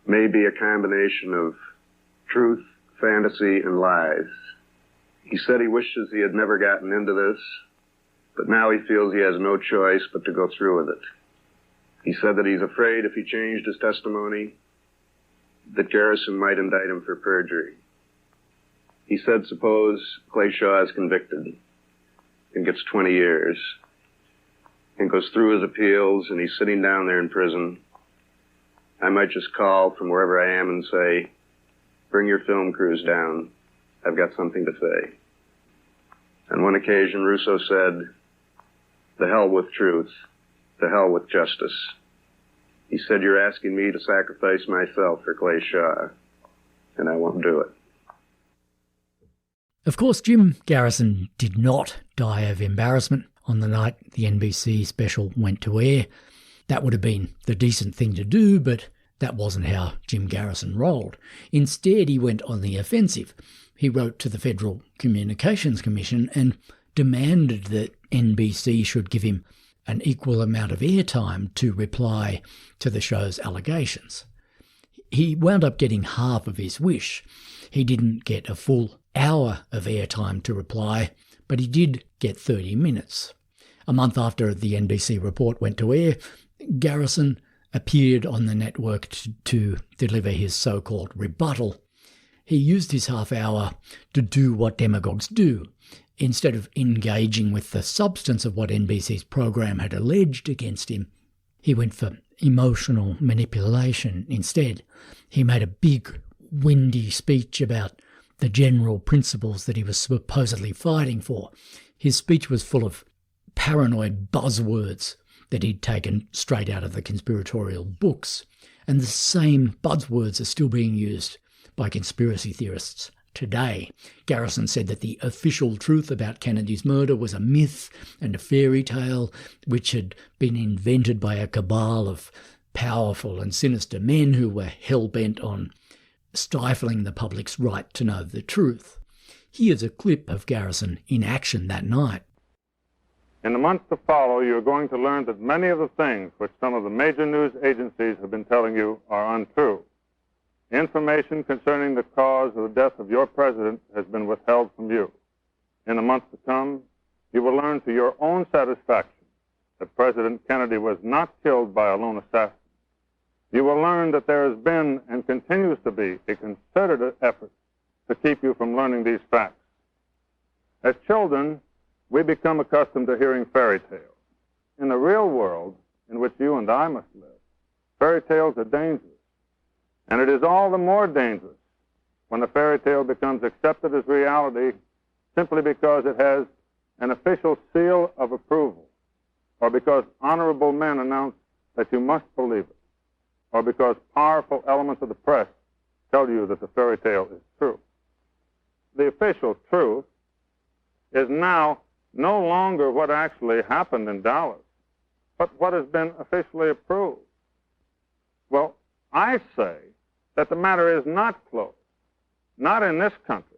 S12: may be a combination of truth, fantasy, and lies. He said he wishes he had never gotten into this, but now he feels he has no choice but to go through with it. He said that he's afraid if he changed his testimony, that Garrison might indict him for perjury. He said suppose Clay Shaw is convicted and gets 20 years and goes through his appeals and he's sitting down there in prison, I might just call from wherever I am and say, bring your film crews down. I've got something to say. On one occasion, Russo said, the hell with truth, the hell with justice. He said, you're asking me to sacrifice myself for Clay Shaw, and I won't do it.
S3: Of course, Jim Garrison did not die of embarrassment. on the night the NBC special went to air. That would have been the decent thing to do, but that wasn't how Jim Garrison rolled. Instead, he went on the offensive. He wrote to the Federal Communications Commission and demanded that NBC should give him an equal amount of airtime to reply to the show's allegations. He wound up getting half of his wish. He didn't get a full hour of airtime to reply, but he did get 30 minutes. A month after the NBC report went to air, Garrison appeared on the network to deliver his so-called rebuttal. He used his half hour to do what demagogues do. Instead of engaging with the substance of what NBC's program had alleged against him, he went for emotional manipulation instead. He made a big, windy speech about the general principles that he was supposedly fighting for. His speech was full of paranoid buzzwords that he'd taken straight out of the conspiratorial books, and the same buzzwords are still being used by conspiracy theorists today. Garrison said that the official truth about Kennedy's murder was a myth and a fairy tale which had been invented by a cabal of powerful and sinister men who were hell-bent on stifling the public's right to know the truth. Here's a clip of Garrison in action that night.
S2: In the months to follow, you're going to learn that many of the things which some of the major news agencies have been telling you are untrue. Information concerning the cause of the death of your president has been withheld from you. In the months to come, you will learn to your own satisfaction that President Kennedy was not killed by a lone assassin. You will learn that there has been and continues to be a concerted effort to keep you from learning these facts. As children, we become accustomed to hearing fairy tales. In the real world, in which you and I must live, fairy tales are dangerous. And it is all the more dangerous when the fairy tale becomes accepted as reality simply because it has an official seal of approval, or because honorable men announce that you must believe it, or because powerful elements of the press tell you that the fairy tale is true. The official truth is now no longer what actually happened in Dallas, but what has been officially approved. Well, I say that the matter is not closed, not in this country.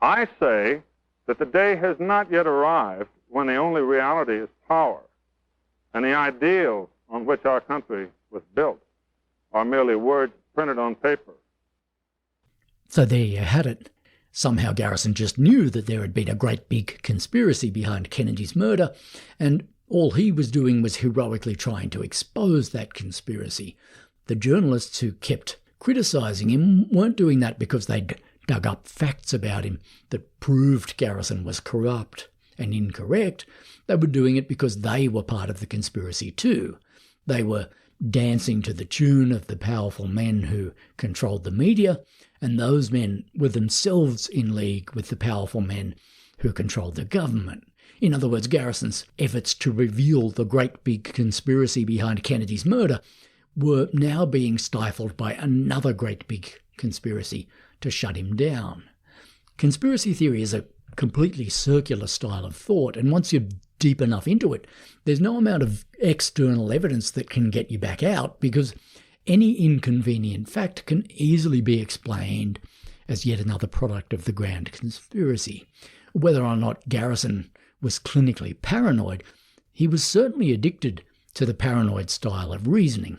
S2: I say that the day has not yet arrived when the only reality is power, and the ideals on which our country was built are merely words printed on paper.
S3: So there you had it. Somehow Garrison just knew that there had been a great big conspiracy behind Kennedy's murder, and all he was doing was heroically trying to expose that conspiracy. The journalists who kept criticising him weren't doing that because they'd dug up facts about him that proved Garrison was corrupt and incorrect. They were doing it because they were part of the conspiracy too. They were dancing to the tune of the powerful men who controlled the media, and those men were themselves in league with the powerful men who controlled the government. In other words, Garrison's efforts to reveal the great big conspiracy behind Kennedy's murder were now being stifled by another great big conspiracy to shut him down. Conspiracy theory is a completely circular style of thought, and once you're deep enough into it, there's no amount of external evidence that can get you back out, because any inconvenient fact can easily be explained as yet another product of the grand conspiracy. Whether or not Garrison was clinically paranoid, he was certainly addicted to the paranoid style of reasoning.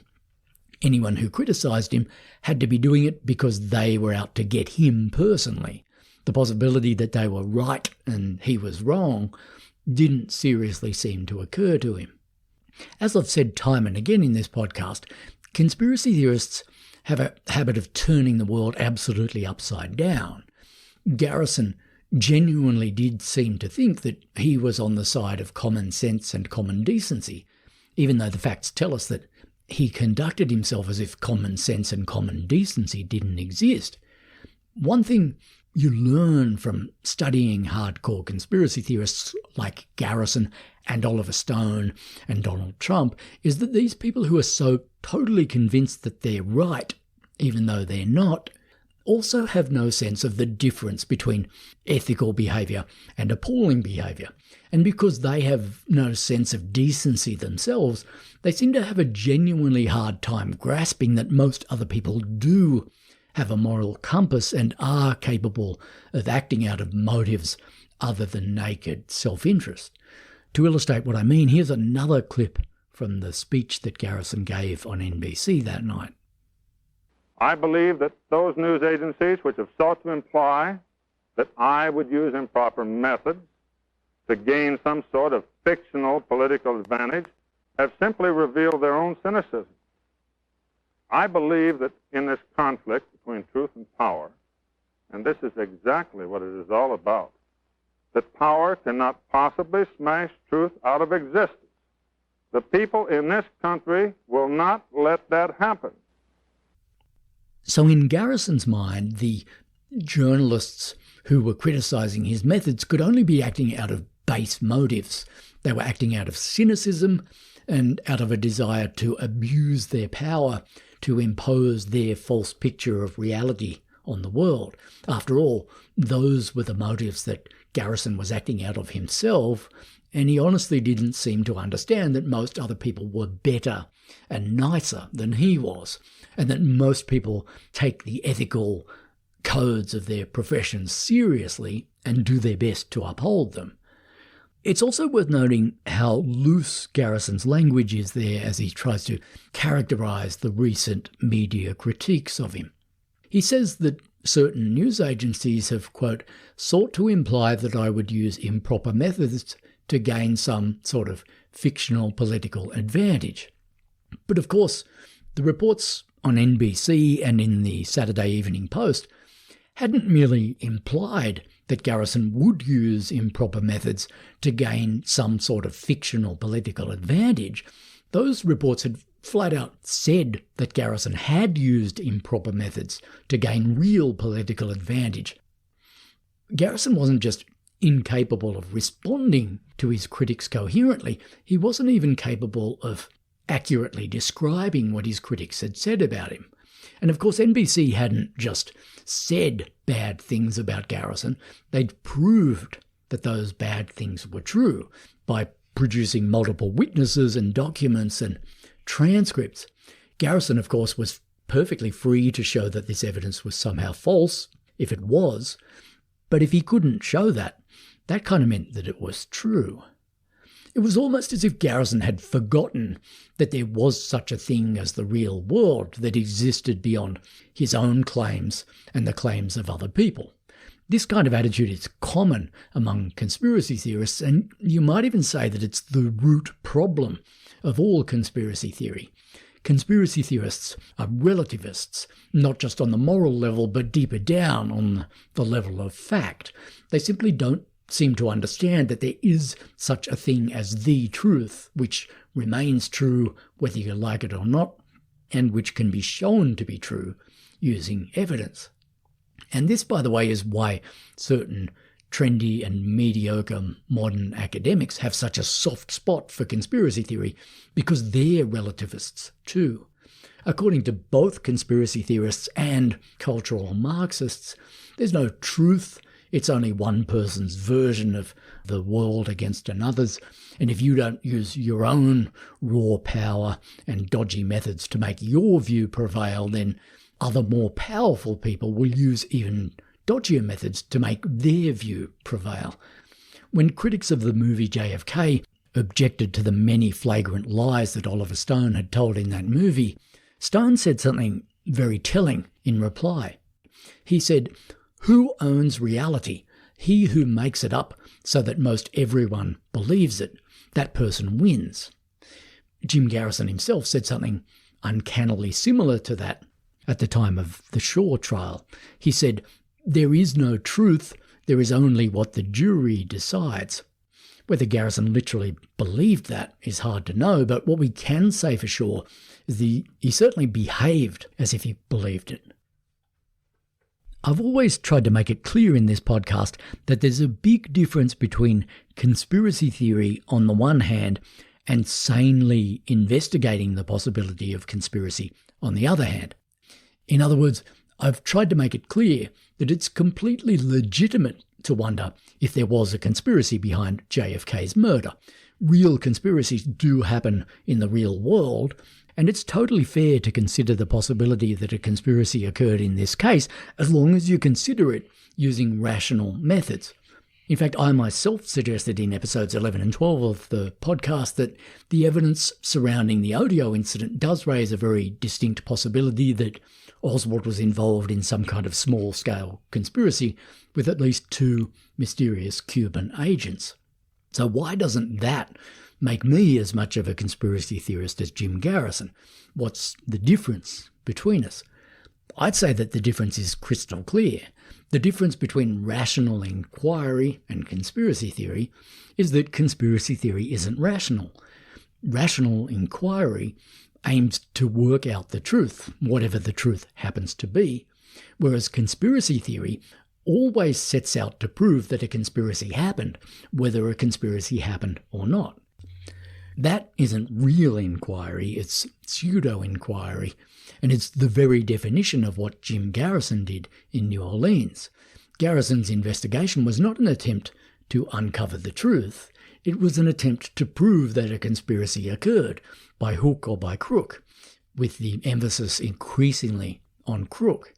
S3: Anyone who criticised him had to be doing it because they were out to get him personally. The possibility that they were right and he was wrong didn't seriously seem to occur to him. As I've said time and again in this podcast, conspiracy theorists have a habit of turning the world absolutely upside down. Garrison genuinely did seem to think that he was on the side of common sense and common decency, even though the facts tell us that he conducted himself as if common sense and common decency didn't exist. One thing you learn from studying hardcore conspiracy theorists like Garrison and Oliver Stone and Donald Trump is that these people who are so totally convinced that they're right, even though they're not, also have no sense of the difference between ethical behaviour and appalling behaviour. And because they have no sense of decency themselves, they seem to have a genuinely hard time grasping that most other people do have a moral compass and are capable of acting out of motives other than naked self-interest. To illustrate what I mean, here's another clip from the speech that Garrison gave on NBC that night.
S2: I believe that those news agencies which have sought to imply that I would use improper methods to gain some sort of fictional political advantage have simply revealed their own cynicism. I believe that in this conflict between truth and power, and this is exactly what it is all about, that power cannot possibly smash truth out of existence. The people in this country will not let that happen.
S3: So in Garrison's mind, the journalists who were criticising his methods could only be acting out of base motives. They were acting out of cynicism and out of a desire to abuse their power to impose their false picture of reality on the world. After all, those were the motives that Garrison was acting out of himself, and he honestly didn't seem to understand that most other people were better and nicer than he was, and that most people take the ethical codes of their professions seriously and do their best to uphold them. It's also worth noting how loose Garrison's language is there as he tries to characterise the recent media critiques of him. He says that certain news agencies have, quote, sought to imply that I would use improper methods to gain some sort of fictional political advantage. But of course, the reports on NBC and in the Saturday Evening Post hadn't merely implied that Garrison would use improper methods to gain some sort of fictional political advantage. Those reports had flat out said that Garrison had used improper methods to gain real political advantage. Garrison wasn't just incapable of responding to his critics coherently, he wasn't even capable of accurately describing what his critics had said about him. And of course, NBC hadn't just said bad things about Garrison, they'd proved that those bad things were true by producing multiple witnesses and documents and transcripts. Garrison, of course, was perfectly free to show that this evidence was somehow false, if it was, but if he couldn't show that, that kind of meant that it was true. It was almost as if Garrison had forgotten that there was such a thing as the real world that existed beyond his own claims and the claims of other people. This kind of attitude is common among conspiracy theorists, and you might even say that it's the root problem of all conspiracy theory. Conspiracy theorists are relativists, not just on the moral level, but deeper down on the level of fact. They simply don't seem to understand that there is such a thing as the truth, which remains true whether you like it or not, and which can be shown to be true using evidence. And this, by the way, is why certain trendy and mediocre modern academics have such a soft spot for conspiracy theory, because they're relativists too. According to both conspiracy theorists and cultural Marxists, there's no truth. It's only one person's version of the world against another's, and if you don't use your own raw power and dodgy methods to make your view prevail, then other more powerful people will use even dodgier methods to make their view prevail. When critics of the movie JFK objected to the many flagrant lies that Oliver Stone had told in that movie, Stone said something very telling in reply. He said, "Who owns reality? He who makes it up so that most everyone believes it. That person wins." Jim Garrison himself said something uncannily similar to that at the time of the Shaw trial. He said, "There is no truth, there is only what the jury decides." Whether Garrison literally believed that is hard to know, but what we can say for sure is he certainly behaved as if he believed it. I've always tried to make it clear in this podcast that there's a big difference between conspiracy theory on the one hand and sanely investigating the possibility of conspiracy on the other hand. In other words, I've tried to make it clear that it's completely legitimate to wonder if there was a conspiracy behind JFK's murder. Real conspiracies do happen in the real world, and it's totally fair to consider the possibility that a conspiracy occurred in this case, as long as you consider it using rational methods. In fact, I myself suggested in episodes 11 and 12 of the podcast that the evidence surrounding the Odio incident does raise a very distinct possibility that Oswald was involved in some kind of small-scale conspiracy with at least 2 mysterious Cuban agents. So why doesn't that make me as much of a conspiracy theorist as Jim Garrison? What's the difference between us? I'd say that the difference is crystal clear. The difference between rational inquiry and conspiracy theory is that conspiracy theory isn't rational. Rational inquiry aims to work out the truth, whatever the truth happens to be, whereas conspiracy theory always sets out to prove that a conspiracy happened, whether a conspiracy happened or not. That isn't real inquiry, it's pseudo-inquiry, and it's the very definition of what Jim Garrison did in New Orleans. Garrison's investigation was not an attempt to uncover the truth, it was an attempt to prove that a conspiracy occurred, by hook or by crook, with the emphasis increasingly on crook.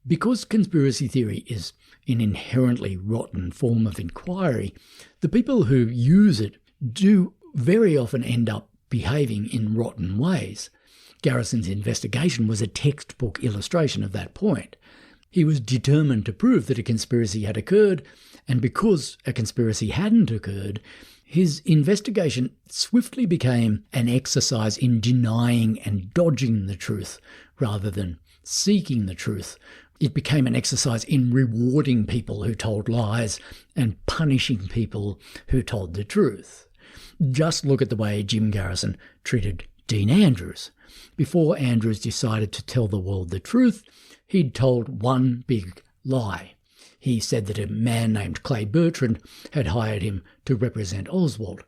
S3: Because conspiracy theory is an inherently rotten form of inquiry, the people who use it do very often end up behaving in rotten ways. Garrison's investigation was a textbook illustration of that point. He was determined to prove that a conspiracy had occurred, and because a conspiracy hadn't occurred, his investigation swiftly became an exercise in denying and dodging the truth rather than seeking the truth. It became an exercise in rewarding people who told lies and punishing people who told the truth. Just look at the way Jim Garrison treated Dean Andrews. Before Andrews decided to tell the world the truth, he'd told one big lie. He said that a man named Clay Bertrand had hired him to represent Oswald.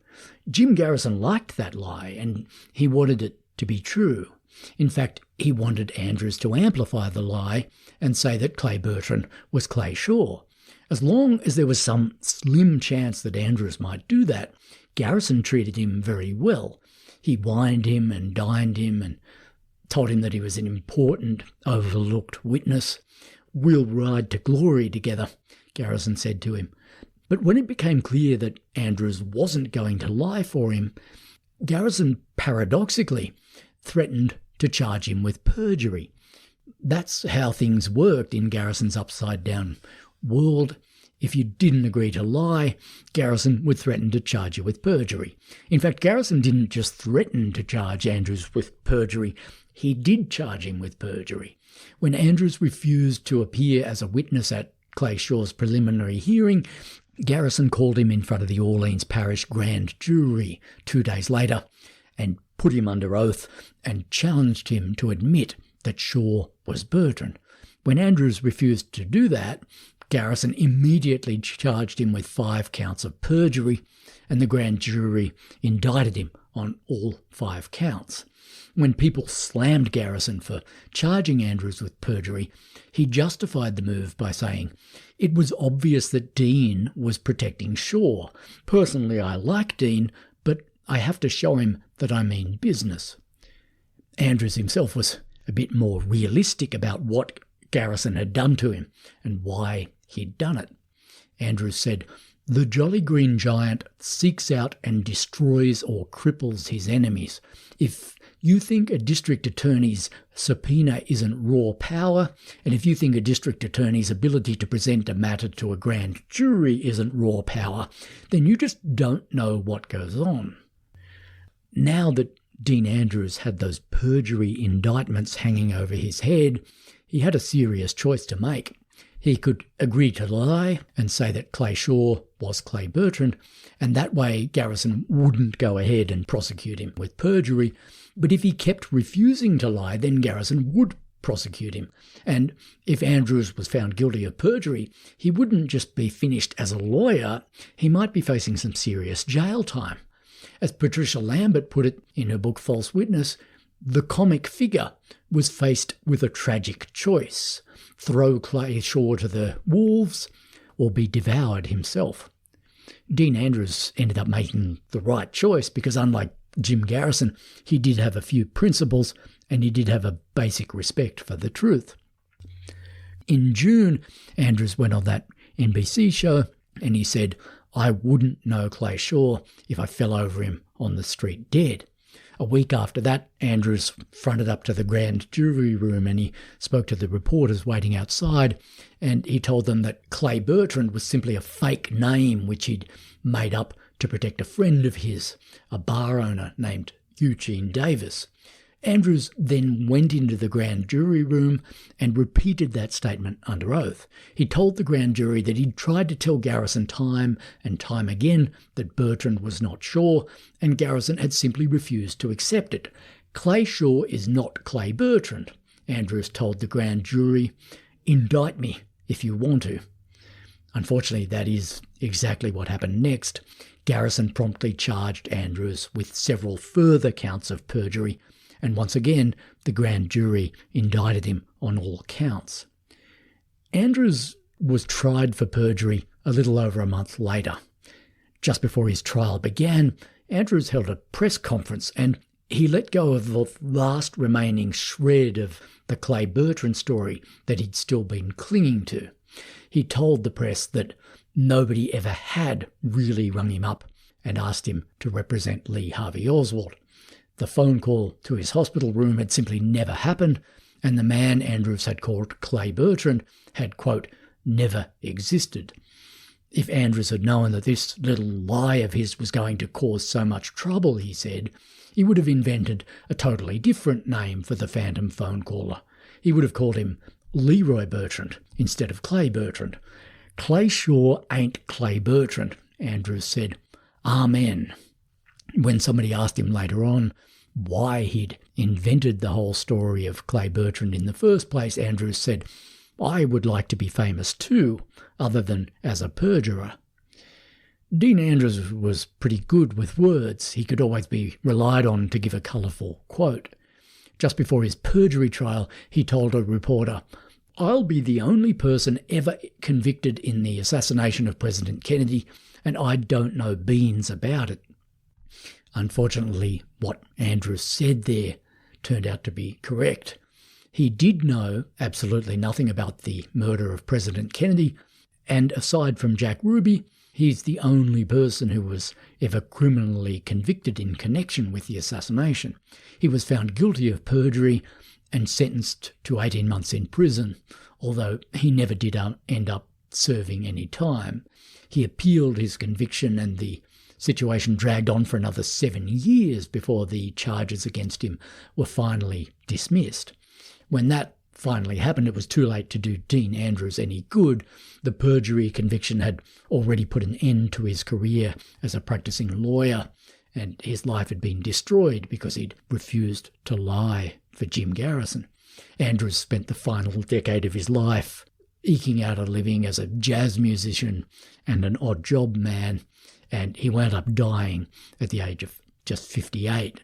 S3: Jim Garrison liked that lie, and he wanted it to be true. In fact, he wanted Andrews to amplify the lie and say that Clay Bertrand was Clay Shaw. As long as there was some slim chance that Andrews might do that, Garrison treated him very well. He wined him and dined him and told him that he was an important, overlooked witness. "We'll ride to glory together," Garrison said to him. But when it became clear that Andrews wasn't going to lie for him, Garrison paradoxically threatened to charge him with perjury. That's how things worked in Garrison's upside-down world. If you didn't agree to lie, Garrison would threaten to charge you with perjury. In fact, Garrison didn't just threaten to charge Andrews with perjury, he did charge him with perjury. When Andrews refused to appear as a witness at Clay Shaw's preliminary hearing, Garrison called him in front of the Orleans Parish Grand Jury 2 days later and put him under oath and challenged him to admit that Shaw was Bertrand. When Andrews refused to do that, Garrison immediately charged him with 5 counts of perjury, and the grand jury indicted him on all 5 counts. When people slammed Garrison for charging Andrews with perjury, he justified the move by saying, "It was obvious that Dean was protecting Shaw. Personally, I like Dean, but I have to show him that I mean business." Andrews himself was a bit more realistic about what Garrison had done to him and why he'd done it. Andrews said, "The Jolly Green Giant seeks out and destroys or cripples his enemies. If you think a district attorney's subpoena isn't raw power, and if you think a district attorney's ability to present a matter to a grand jury isn't raw power, then you just don't know what goes on." Now that Dean Andrews had those perjury indictments hanging over his head, he had a serious choice to make. He could agree to lie and say that Clay Shaw was Clay Bertrand, and that way Garrison wouldn't go ahead and prosecute him with perjury. But if he kept refusing to lie, then Garrison would prosecute him. And if Andrews was found guilty of perjury, he wouldn't just be finished as a lawyer, he might be facing some serious jail time. As Patricia Lambert put it in her book False Witness, The comic figure was faced with a tragic choice: throw Clay Shaw to the wolves or be devoured himself. Dean Andrews ended up making the right choice because, unlike Jim Garrison, he did have a few principles and he did have a basic respect for the truth. In June, Andrews went on that NBC show and he said, "I wouldn't know Clay Shaw if I fell over him on the street dead." A week after that, Andrews fronted up to the grand jury room and he spoke to the reporters waiting outside, and he told them that Clay Bertrand was simply a fake name which he'd made up to protect a friend of his, a bar owner named Eugene Davis. Andrews then went into the grand jury room and repeated that statement under oath. He told the grand jury that he'd tried to tell Garrison time and time again that Bertrand was not Shaw, and Garrison had simply refused to accept it. "Clay Shaw is not Clay Bertrand," Andrews told the grand jury. "Indict me if you want to." Unfortunately, that is exactly what happened next. Garrison promptly charged Andrews with several further counts of perjury, and once again the grand jury indicted him on all counts. Andrews was tried for perjury a little over a month later. Just before his trial began, Andrews held a press conference and he let go of the last remaining shred of the Clay Bertrand story that he'd still been clinging to. He told the press that nobody ever had really rung him up and asked him to represent Lee Harvey Oswald. The phone call to his hospital room had simply never happened, and the man Andrews had called Clay Bertrand had, quote, never existed. If Andrews had known that this little lie of his was going to cause so much trouble, he said, he would have invented a totally different name for the phantom phone caller. He would have called him Leroy Bertrand instead of Clay Bertrand. "Clay Shaw ain't Clay Bertrand," Andrews said. Amen. When somebody asked him later on why he'd invented the whole story of Clay Bertrand in the first place, Andrews said, "I would like to be famous too, other than as a perjurer." Dean Andrews was pretty good with words. He could always be relied on to give a colourful quote. Just before his perjury trial, he told a reporter, "I'll be the only person ever convicted in the assassination of President Kennedy, and I don't know beans about it." Unfortunately, what Andrews said there turned out to be correct. He did know absolutely nothing about the murder of President Kennedy, and aside from Jack Ruby, he's the only person who was ever criminally convicted in connection with the assassination. He was found guilty of perjury and sentenced to 18 months in prison, although he never did end up serving any time. He appealed his conviction and the situation dragged on for another 7 years before the charges against him were finally dismissed. When that finally happened, it was too late to do Dean Andrews any good. The perjury conviction had already put an end to his career as a practicing lawyer, and his life had been destroyed because he'd refused to lie for Jim Garrison. Andrews spent the final decade of his life eking out a living as a jazz musician and an odd job man, and he wound up dying at the age of just 58.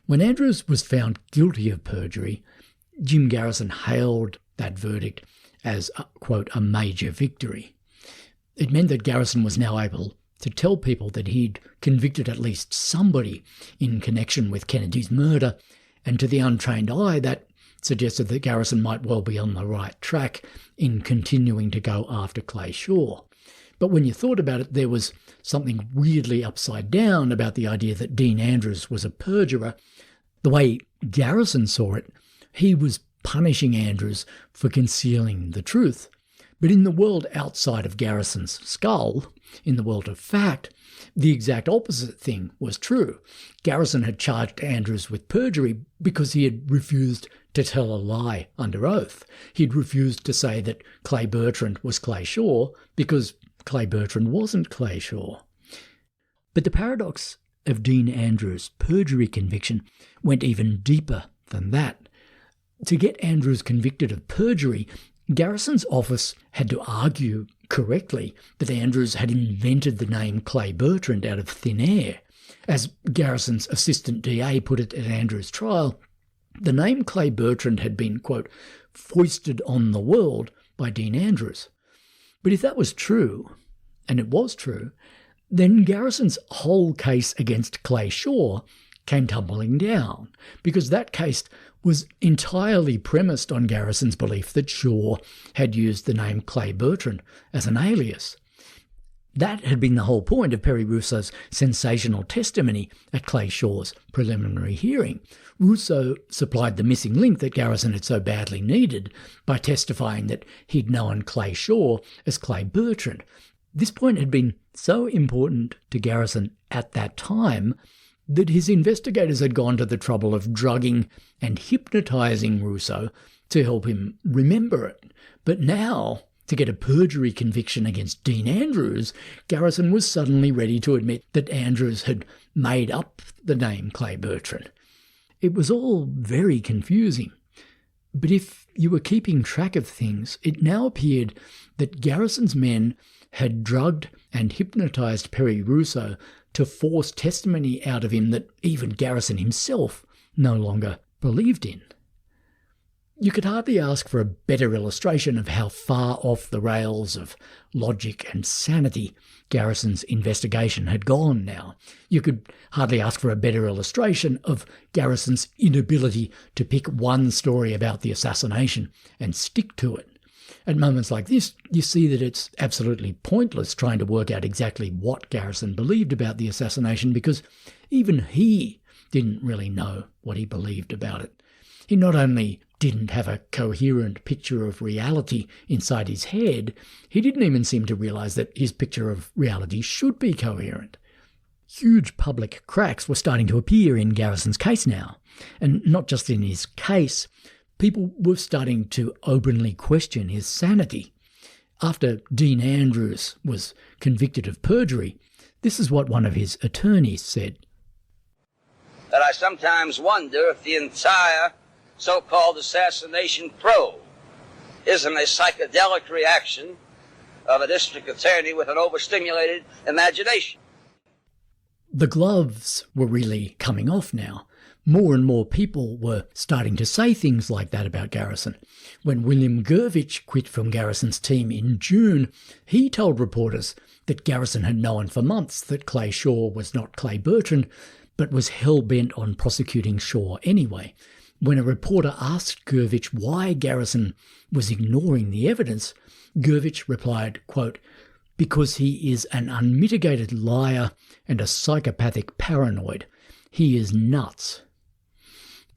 S3: When Andrews was found guilty of perjury, Jim Garrison hailed that verdict as, quote, a major victory. It meant that Garrison was now able to tell people that he'd convicted at least somebody in connection with Kennedy's murder, and to the untrained eye that suggested that Garrison might well be on the right track in continuing to go after Clay Shaw. But when you thought about it, there was something weirdly upside down about the idea that Dean Andrews was a perjurer. The way Garrison saw it, he was punishing Andrews for concealing the truth. But in the world outside of Garrison's skull, in the world of fact, the exact opposite thing was true. Garrison had charged Andrews with perjury because he had refused to tell a lie under oath. He'd refused to say that Clay Bertrand was Clay Shaw because Clay Bertrand wasn't Clay Shaw. But the paradox of Dean Andrews' perjury conviction went even deeper than that. To get Andrews convicted of perjury, Garrison's office had to argue correctly that Andrews had invented the name Clay Bertrand out of thin air. As Garrison's assistant DA put it at Andrews' trial, the name Clay Bertrand had been, quote, foisted on the world by Dean Andrews. But if that was true, and it was true, then Garrison's whole case against Clay Shaw came tumbling down, because that case was entirely premised on Garrison's belief that Shaw had used the name Clay Bertrand as an alias. That had been the whole point of Perry Russo's sensational testimony at Clay Shaw's preliminary hearing. Russo supplied the missing link that Garrison had so badly needed by testifying that he'd known Clay Shaw as Clay Bertrand. This point had been so important to Garrison at that time that his investigators had gone to the trouble of drugging and hypnotizing Russo to help him remember it. But now, to get a perjury conviction against Dean Andrews, Garrison was suddenly ready to admit that Andrews had made up the name Clay Bertrand. It was all very confusing. But if you were keeping track of things, it now appeared that Garrison's men had drugged and hypnotized Perry Russo to force testimony out of him that even Garrison himself no longer believed in. You could hardly ask for a better illustration of how far off the rails of logic and sanity Garrison's investigation had gone now. You could hardly ask for a better illustration of Garrison's inability to pick one story about the assassination and stick to it. At moments like this, you see that it's absolutely pointless trying to work out exactly what Garrison believed about the assassination, because even he didn't really know what he believed about it. He not only didn't have a coherent picture of reality inside his head, he didn't even seem to realise that his picture of reality should be coherent. Huge public cracks were starting to appear in Garrison's case now, and not just in his case. People were starting to openly question his sanity. After Dean Andrews was convicted of perjury, this is what one of his attorneys said.
S13: That I sometimes wonder if the entire so-called assassination probe isn't a psychedelic reaction of a district attorney with an overstimulated imagination.
S3: The gloves were really coming off now. More and more people were starting to say things like that about Garrison. When William Gurvich quit from Garrison's team in June, he told reporters that Garrison had known for months that Clay Shaw was not Clay Bertrand, but was hell-bent on prosecuting Shaw anyway. When a reporter asked Gurvich why Garrison was ignoring the evidence, Gurvich replied, quote, "Because he is an unmitigated liar and a psychopathic paranoid. He is nuts."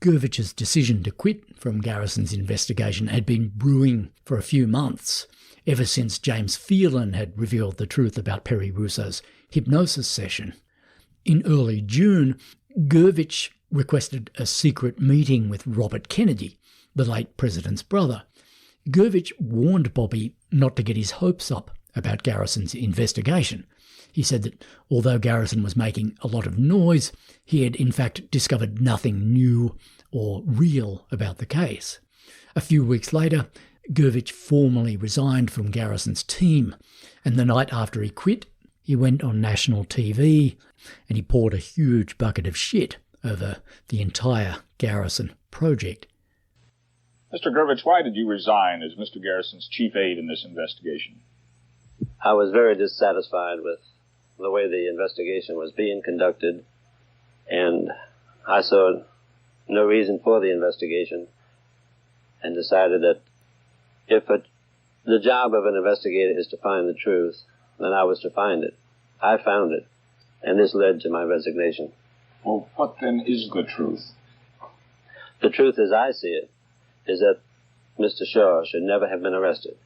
S3: Gurvich's decision to quit from Garrison's investigation had been brewing for a few months, ever since James Phelan had revealed the truth about Perry Russo's hypnosis session. In early June, Gurvich requested a secret meeting with Robert Kennedy, the late president's brother. Gurvich warned Bobby not to get his hopes up about Garrison's investigation. He said that although Garrison was making a lot of noise, he had in fact discovered nothing new or real about the case. A few weeks later, Gurvich formally resigned from Garrison's team, and the night after he quit, he went on national TV and he poured a huge bucket of shit over the entire Garrison project.
S14: Mr. Gurvich, why did you resign as Mr. Garrison's chief aide in this investigation?
S11: I was very dissatisfied with the way the investigation was being conducted, and I saw no reason for the investigation and decided that if the job of an investigator is to find the truth, then I was to find it. I found it, and this led to my resignation.
S14: Well, what then is the truth?
S11: The truth, as I see it, is that Mr. Shaw should never have been arrested.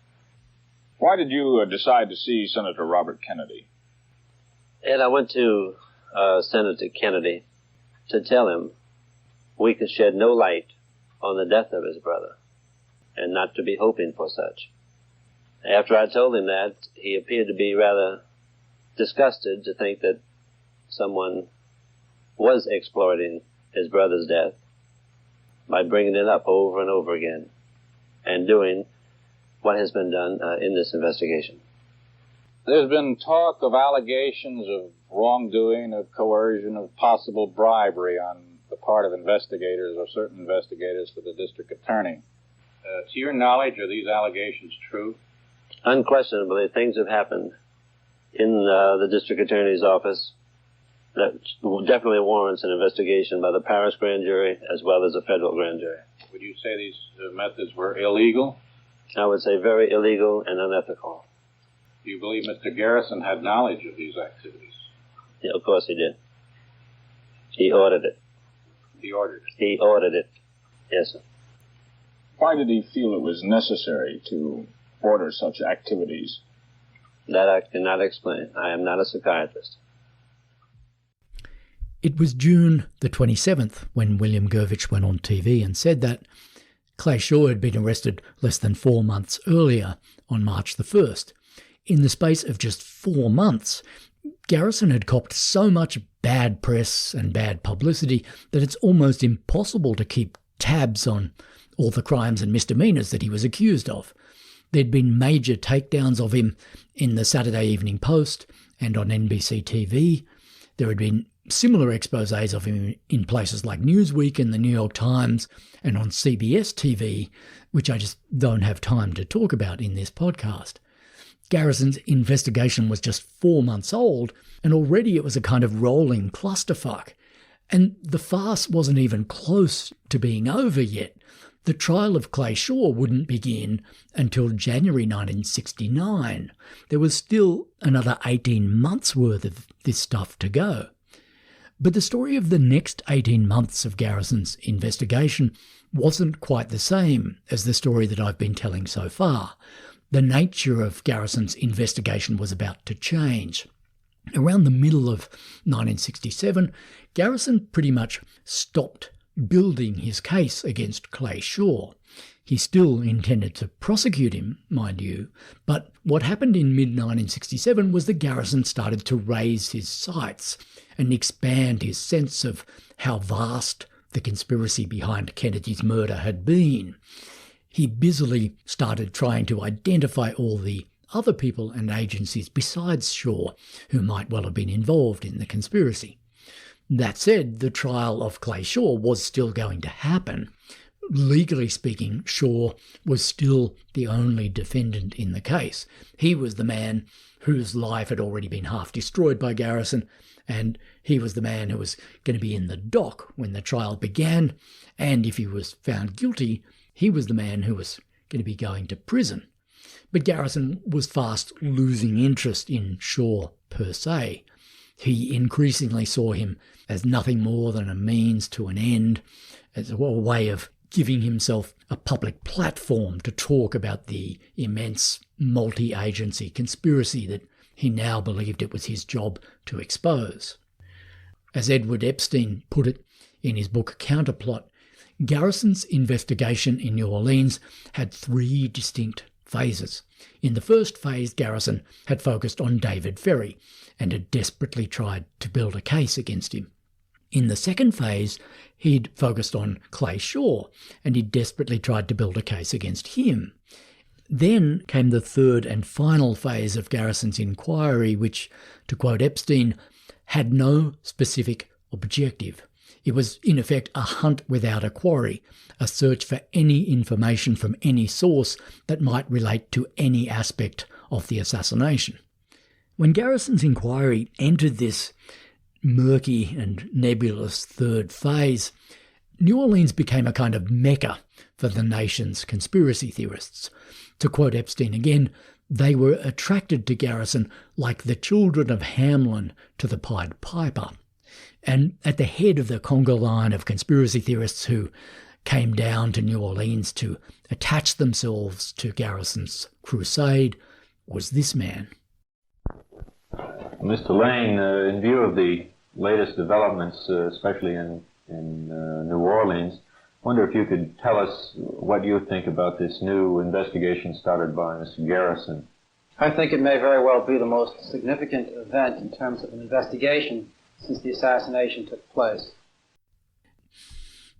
S14: Why did you decide to see Senator Robert Kennedy?
S11: And I went to Senator Kennedy to tell him we could shed no light on the death of his brother, and not to be hoping for such. After I told him that, he appeared to be rather disgusted to think that someone was exploiting his brother's death by bringing it up over and over again and doing what has been done in this investigation.
S14: There's been talk of allegations of wrongdoing, of coercion, of possible bribery on the part of investigators or certain investigators for the district attorney. To your knowledge, are these allegations true?
S11: Unquestionably, things have happened in the district attorney's office that definitely warrants an investigation by the parish grand jury as well as a federal grand jury.
S14: Would you say these methods were illegal?
S11: I would say very illegal and unethical.
S14: Do you believe Mr. Garrison had knowledge of these activities?
S11: Yeah, of course he did. He ordered it.
S14: He ordered it?
S11: He ordered it. Yes, sir.
S14: Why did he feel it was necessary to order such activities?
S11: That I cannot explain. I am not a psychiatrist.
S3: It was June the 27th when William Gurvitch went on TV and said that Clay Shaw had been arrested less than 4 months earlier on March the 1st. In the space of just 4 months, Garrison had copped so much bad press and bad publicity that it's almost impossible to keep tabs on all the crimes and misdemeanours that he was accused of. There'd been major takedowns of him in the Saturday Evening Post and on NBC TV. There had been similar exposés of him in places like Newsweek and the New York Times and on CBS TV, which I just don't have time to talk about in this podcast. Garrison's investigation was just 4 months old, and already it was a kind of rolling clusterfuck. And the farce wasn't even close to being over yet. The trial of Clay Shaw wouldn't begin until January 1969. There was still another 18 months worth of this stuff to go. But the story of the next 18 months of Garrison's investigation wasn't quite the same as the story that I've been telling so far. The nature of Garrison's investigation was about to change. Around the middle of 1967, Garrison pretty much stopped building his case against Clay Shaw. He still intended to prosecute him, mind you, but what happened in mid-1967 was that Garrison started to raise his sights and expand his sense of how vast the conspiracy behind Kennedy's murder had been. He busily started trying to identify all the other people and agencies besides Shaw who might well have been involved in the conspiracy. That said, the trial of Clay Shaw was still going to happen. Legally speaking, Shaw was still the only defendant in the case. He was the man whose life had already been half destroyed by Garrison, and he was the man who was going to be in the dock when the trial began, and if he was found guilty, he was the man who was going to be going to prison. But Garrison was fast losing interest in Shaw per se. He increasingly saw him as nothing more than a means to an end, as a way of giving himself a public platform to talk about the immense multi-agency conspiracy that he now believed it was his job to expose. As Edward Epstein put it in his book Counterplot, Garrison's investigation in New Orleans had 3 distinct phases. In the first phase, Garrison had focused on David Ferry and had desperately tried to build a case against him. In the second phase, he'd focused on Clay Shaw and he'd desperately tried to build a case against him. Then came the third and final phase of Garrison's inquiry, which, to quote Epstein, had no specific objective. It was, in effect, a hunt without a quarry, a search for any information from any source that might relate to any aspect of the assassination. When Garrison's inquiry entered this murky and nebulous third phase, New Orleans became a kind of mecca for the nation's conspiracy theorists. To quote Epstein again, they were attracted to Garrison like the children of Hamelin to the Pied Piper. And at the head of the conga line of conspiracy theorists who came down to New Orleans to attach themselves to Garrison's crusade was this man.
S9: Mr. Lane, in view of the latest developments, especially in New Orleans, I wonder if you could tell us what you think about this new investigation started by Mr. Garrison.
S15: I think it may very well be the most significant event in terms of an investigation since the assassination took place.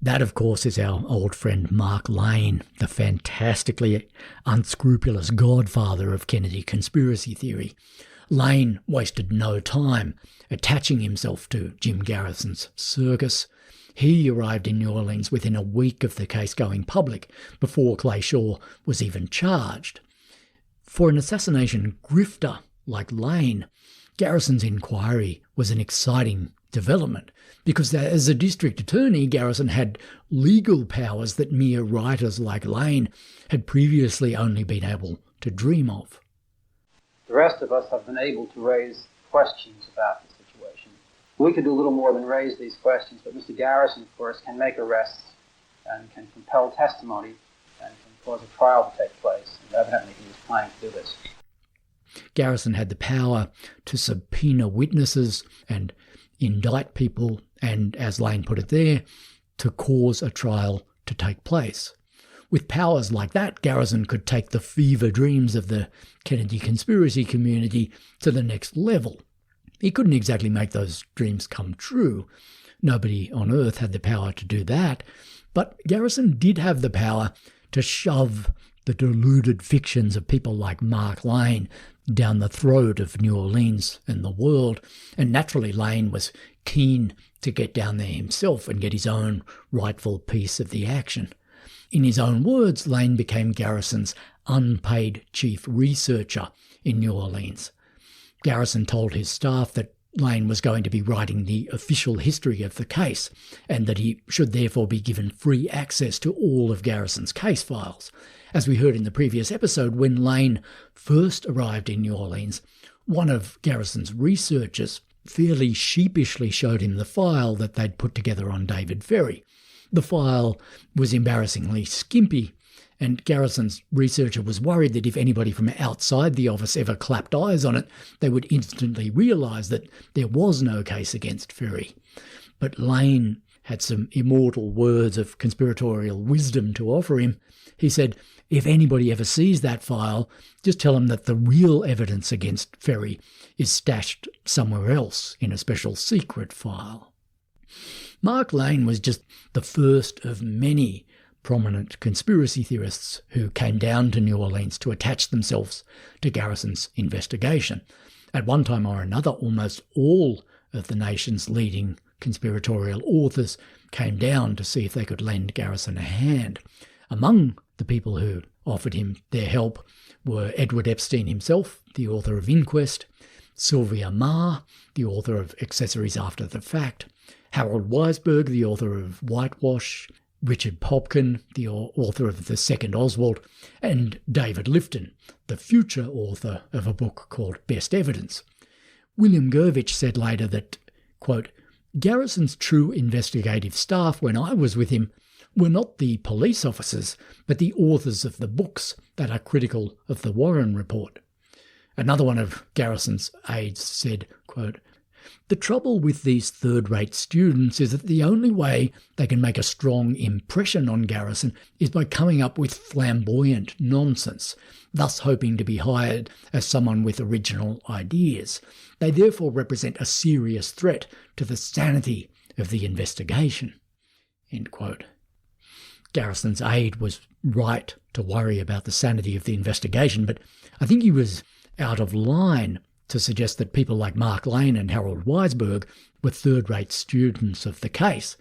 S3: That, of course, is our old friend Mark Lane, the fantastically unscrupulous godfather of Kennedy conspiracy theory. Lane wasted no time attaching himself to Jim Garrison's circus. He arrived in New Orleans within a week of the case going public, before Clay Shaw was even charged. For an assassination grifter like Lane, Garrison's inquiry was an exciting development, because as a district attorney, Garrison had legal powers that mere writers like Lane had previously only been able to dream of.
S15: The rest of us have been able to raise questions about the situation. We could do a little more than raise these questions, but Mr. Garrison, of course, can make arrests and can compel testimony and can cause a trial to take place, and evidently he was planning to do this.
S3: Garrison had the power to subpoena witnesses and indict people, and, as Lane put it there, to cause a trial to take place. With powers like that, Garrison could take the fever dreams of the Kennedy conspiracy community to the next level. He couldn't exactly make those dreams come true. Nobody on Earth had the power to do that. But Garrison did have the power to shove the deluded fictions of people like Mark Lane down the throat of New Orleans and the world. And naturally, Lane was keen to get down there himself and get his own rightful piece of the action. In his own words, Lane became Garrison's unpaid chief researcher in New Orleans. Garrison told his staff that Lane was going to be writing the official history of the case, and that he should therefore be given free access to all of Garrison's case files. As we heard in the previous episode, when Lane first arrived in New Orleans, one of Garrison's researchers fairly sheepishly showed him the file that they'd put together on David Ferry. The file was embarrassingly skimpy, and Garrison's researcher was worried that if anybody from outside the office ever clapped eyes on it, they would instantly realise that there was no case against Ferry. But Lane had some immortal words of conspiratorial wisdom to offer him. He said, if anybody ever sees that file, just tell them that the real evidence against Ferry is stashed somewhere else in a special secret file. Mark Lane was just the first of many prominent conspiracy theorists who came down to New Orleans to attach themselves to Garrison's investigation. At one time or another, almost all of the nation's leading conspiratorial authors came down to see if they could lend Garrison a hand. Among the people who offered him their help were Edward Epstein himself, the author of Inquest, Sylvia Meagher, the author of Accessories After the Fact, Harold Weisberg, the author of Whitewash, Richard Popkin, the author of The Second Oswald, and David Lifton, the future author of a book called Best Evidence. William Gurvitch said later that, quote, Garrison's true investigative staff when I was with him were not the police officers, but the authors of the books that are critical of the Warren Report. Another one of Garrison's aides said, quote, the trouble with these third-rate students is that the only way they can make a strong impression on Garrison is by coming up with flamboyant nonsense, thus hoping to be hired as someone with original ideas. They therefore represent a serious threat to the sanity of the investigation. End quote. Garrison's aide was right to worry about the sanity of the investigation, but I think he was out of line to suggest that people like Mark Lane and Harold Weisberg were third-rate students of the case.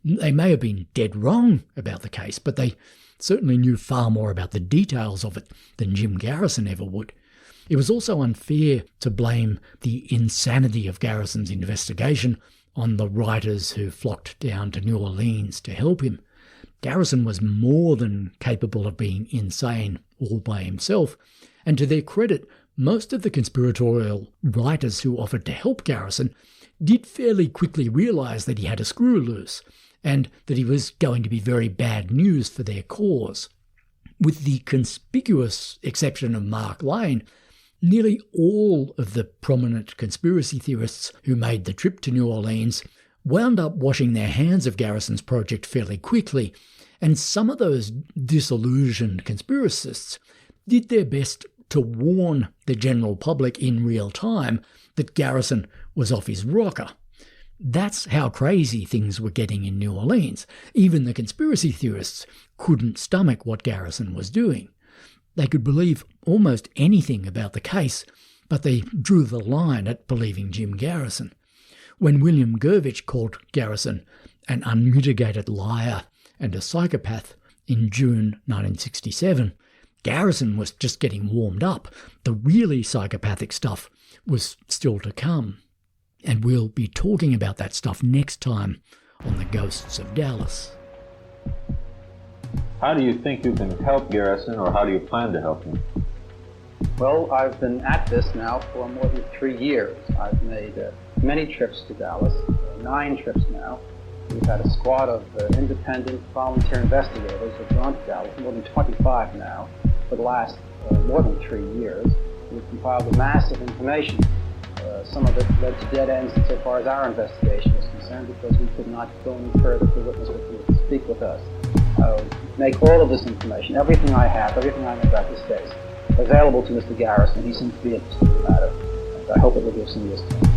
S3: They may have been dead wrong about the case, but they certainly knew far more about the details of it than Jim Garrison ever would. It was also unfair to blame the insanity of Garrison's investigation on the writers who flocked down to New Orleans to help him. Garrison was more than capable of being insane all by himself, and to their credit, most of the conspiratorial writers who offered to help Garrison did fairly quickly realise that he had a screw loose, and that he was going to be very bad news for their cause. With the conspicuous exception of Mark Lane, nearly all of the prominent conspiracy theorists who made the trip to New Orleans wound up washing their hands of Garrison's project fairly quickly, and some of those disillusioned conspiracists did their best to warn the general public in real time that Garrison was off his rocker. That's how crazy things were getting in New Orleans. Even the conspiracy theorists couldn't stomach what Garrison was doing. They could believe almost anything about the case but they drew the line at believing Jim Garrison. When William Gurvitch called Garrison an unmitigated liar and a psychopath in June 1967, Garrison was just getting warmed up. The really psychopathic stuff was still to come. And we'll be talking about that stuff next time on The Ghosts of Dallas.
S9: How do you think you can help Garrison, or how do you plan to help him?
S15: Well, I've been at this now for more than 3 years. I've made many trips to Dallas, 9 trips now. We've had a squad of independent volunteer investigators who've gone to Dallas, more than 25 now, for the last more than 3 years. We've compiled a massive information. Some of it led to dead ends so far as our investigation is concerned, because we could not go any further to witness with you, speak with us. Make all of this information, everything I have, everything I know about this case, available to Mr. Garrison. He seems to be interested in the matter, and I hope it will give some use to him.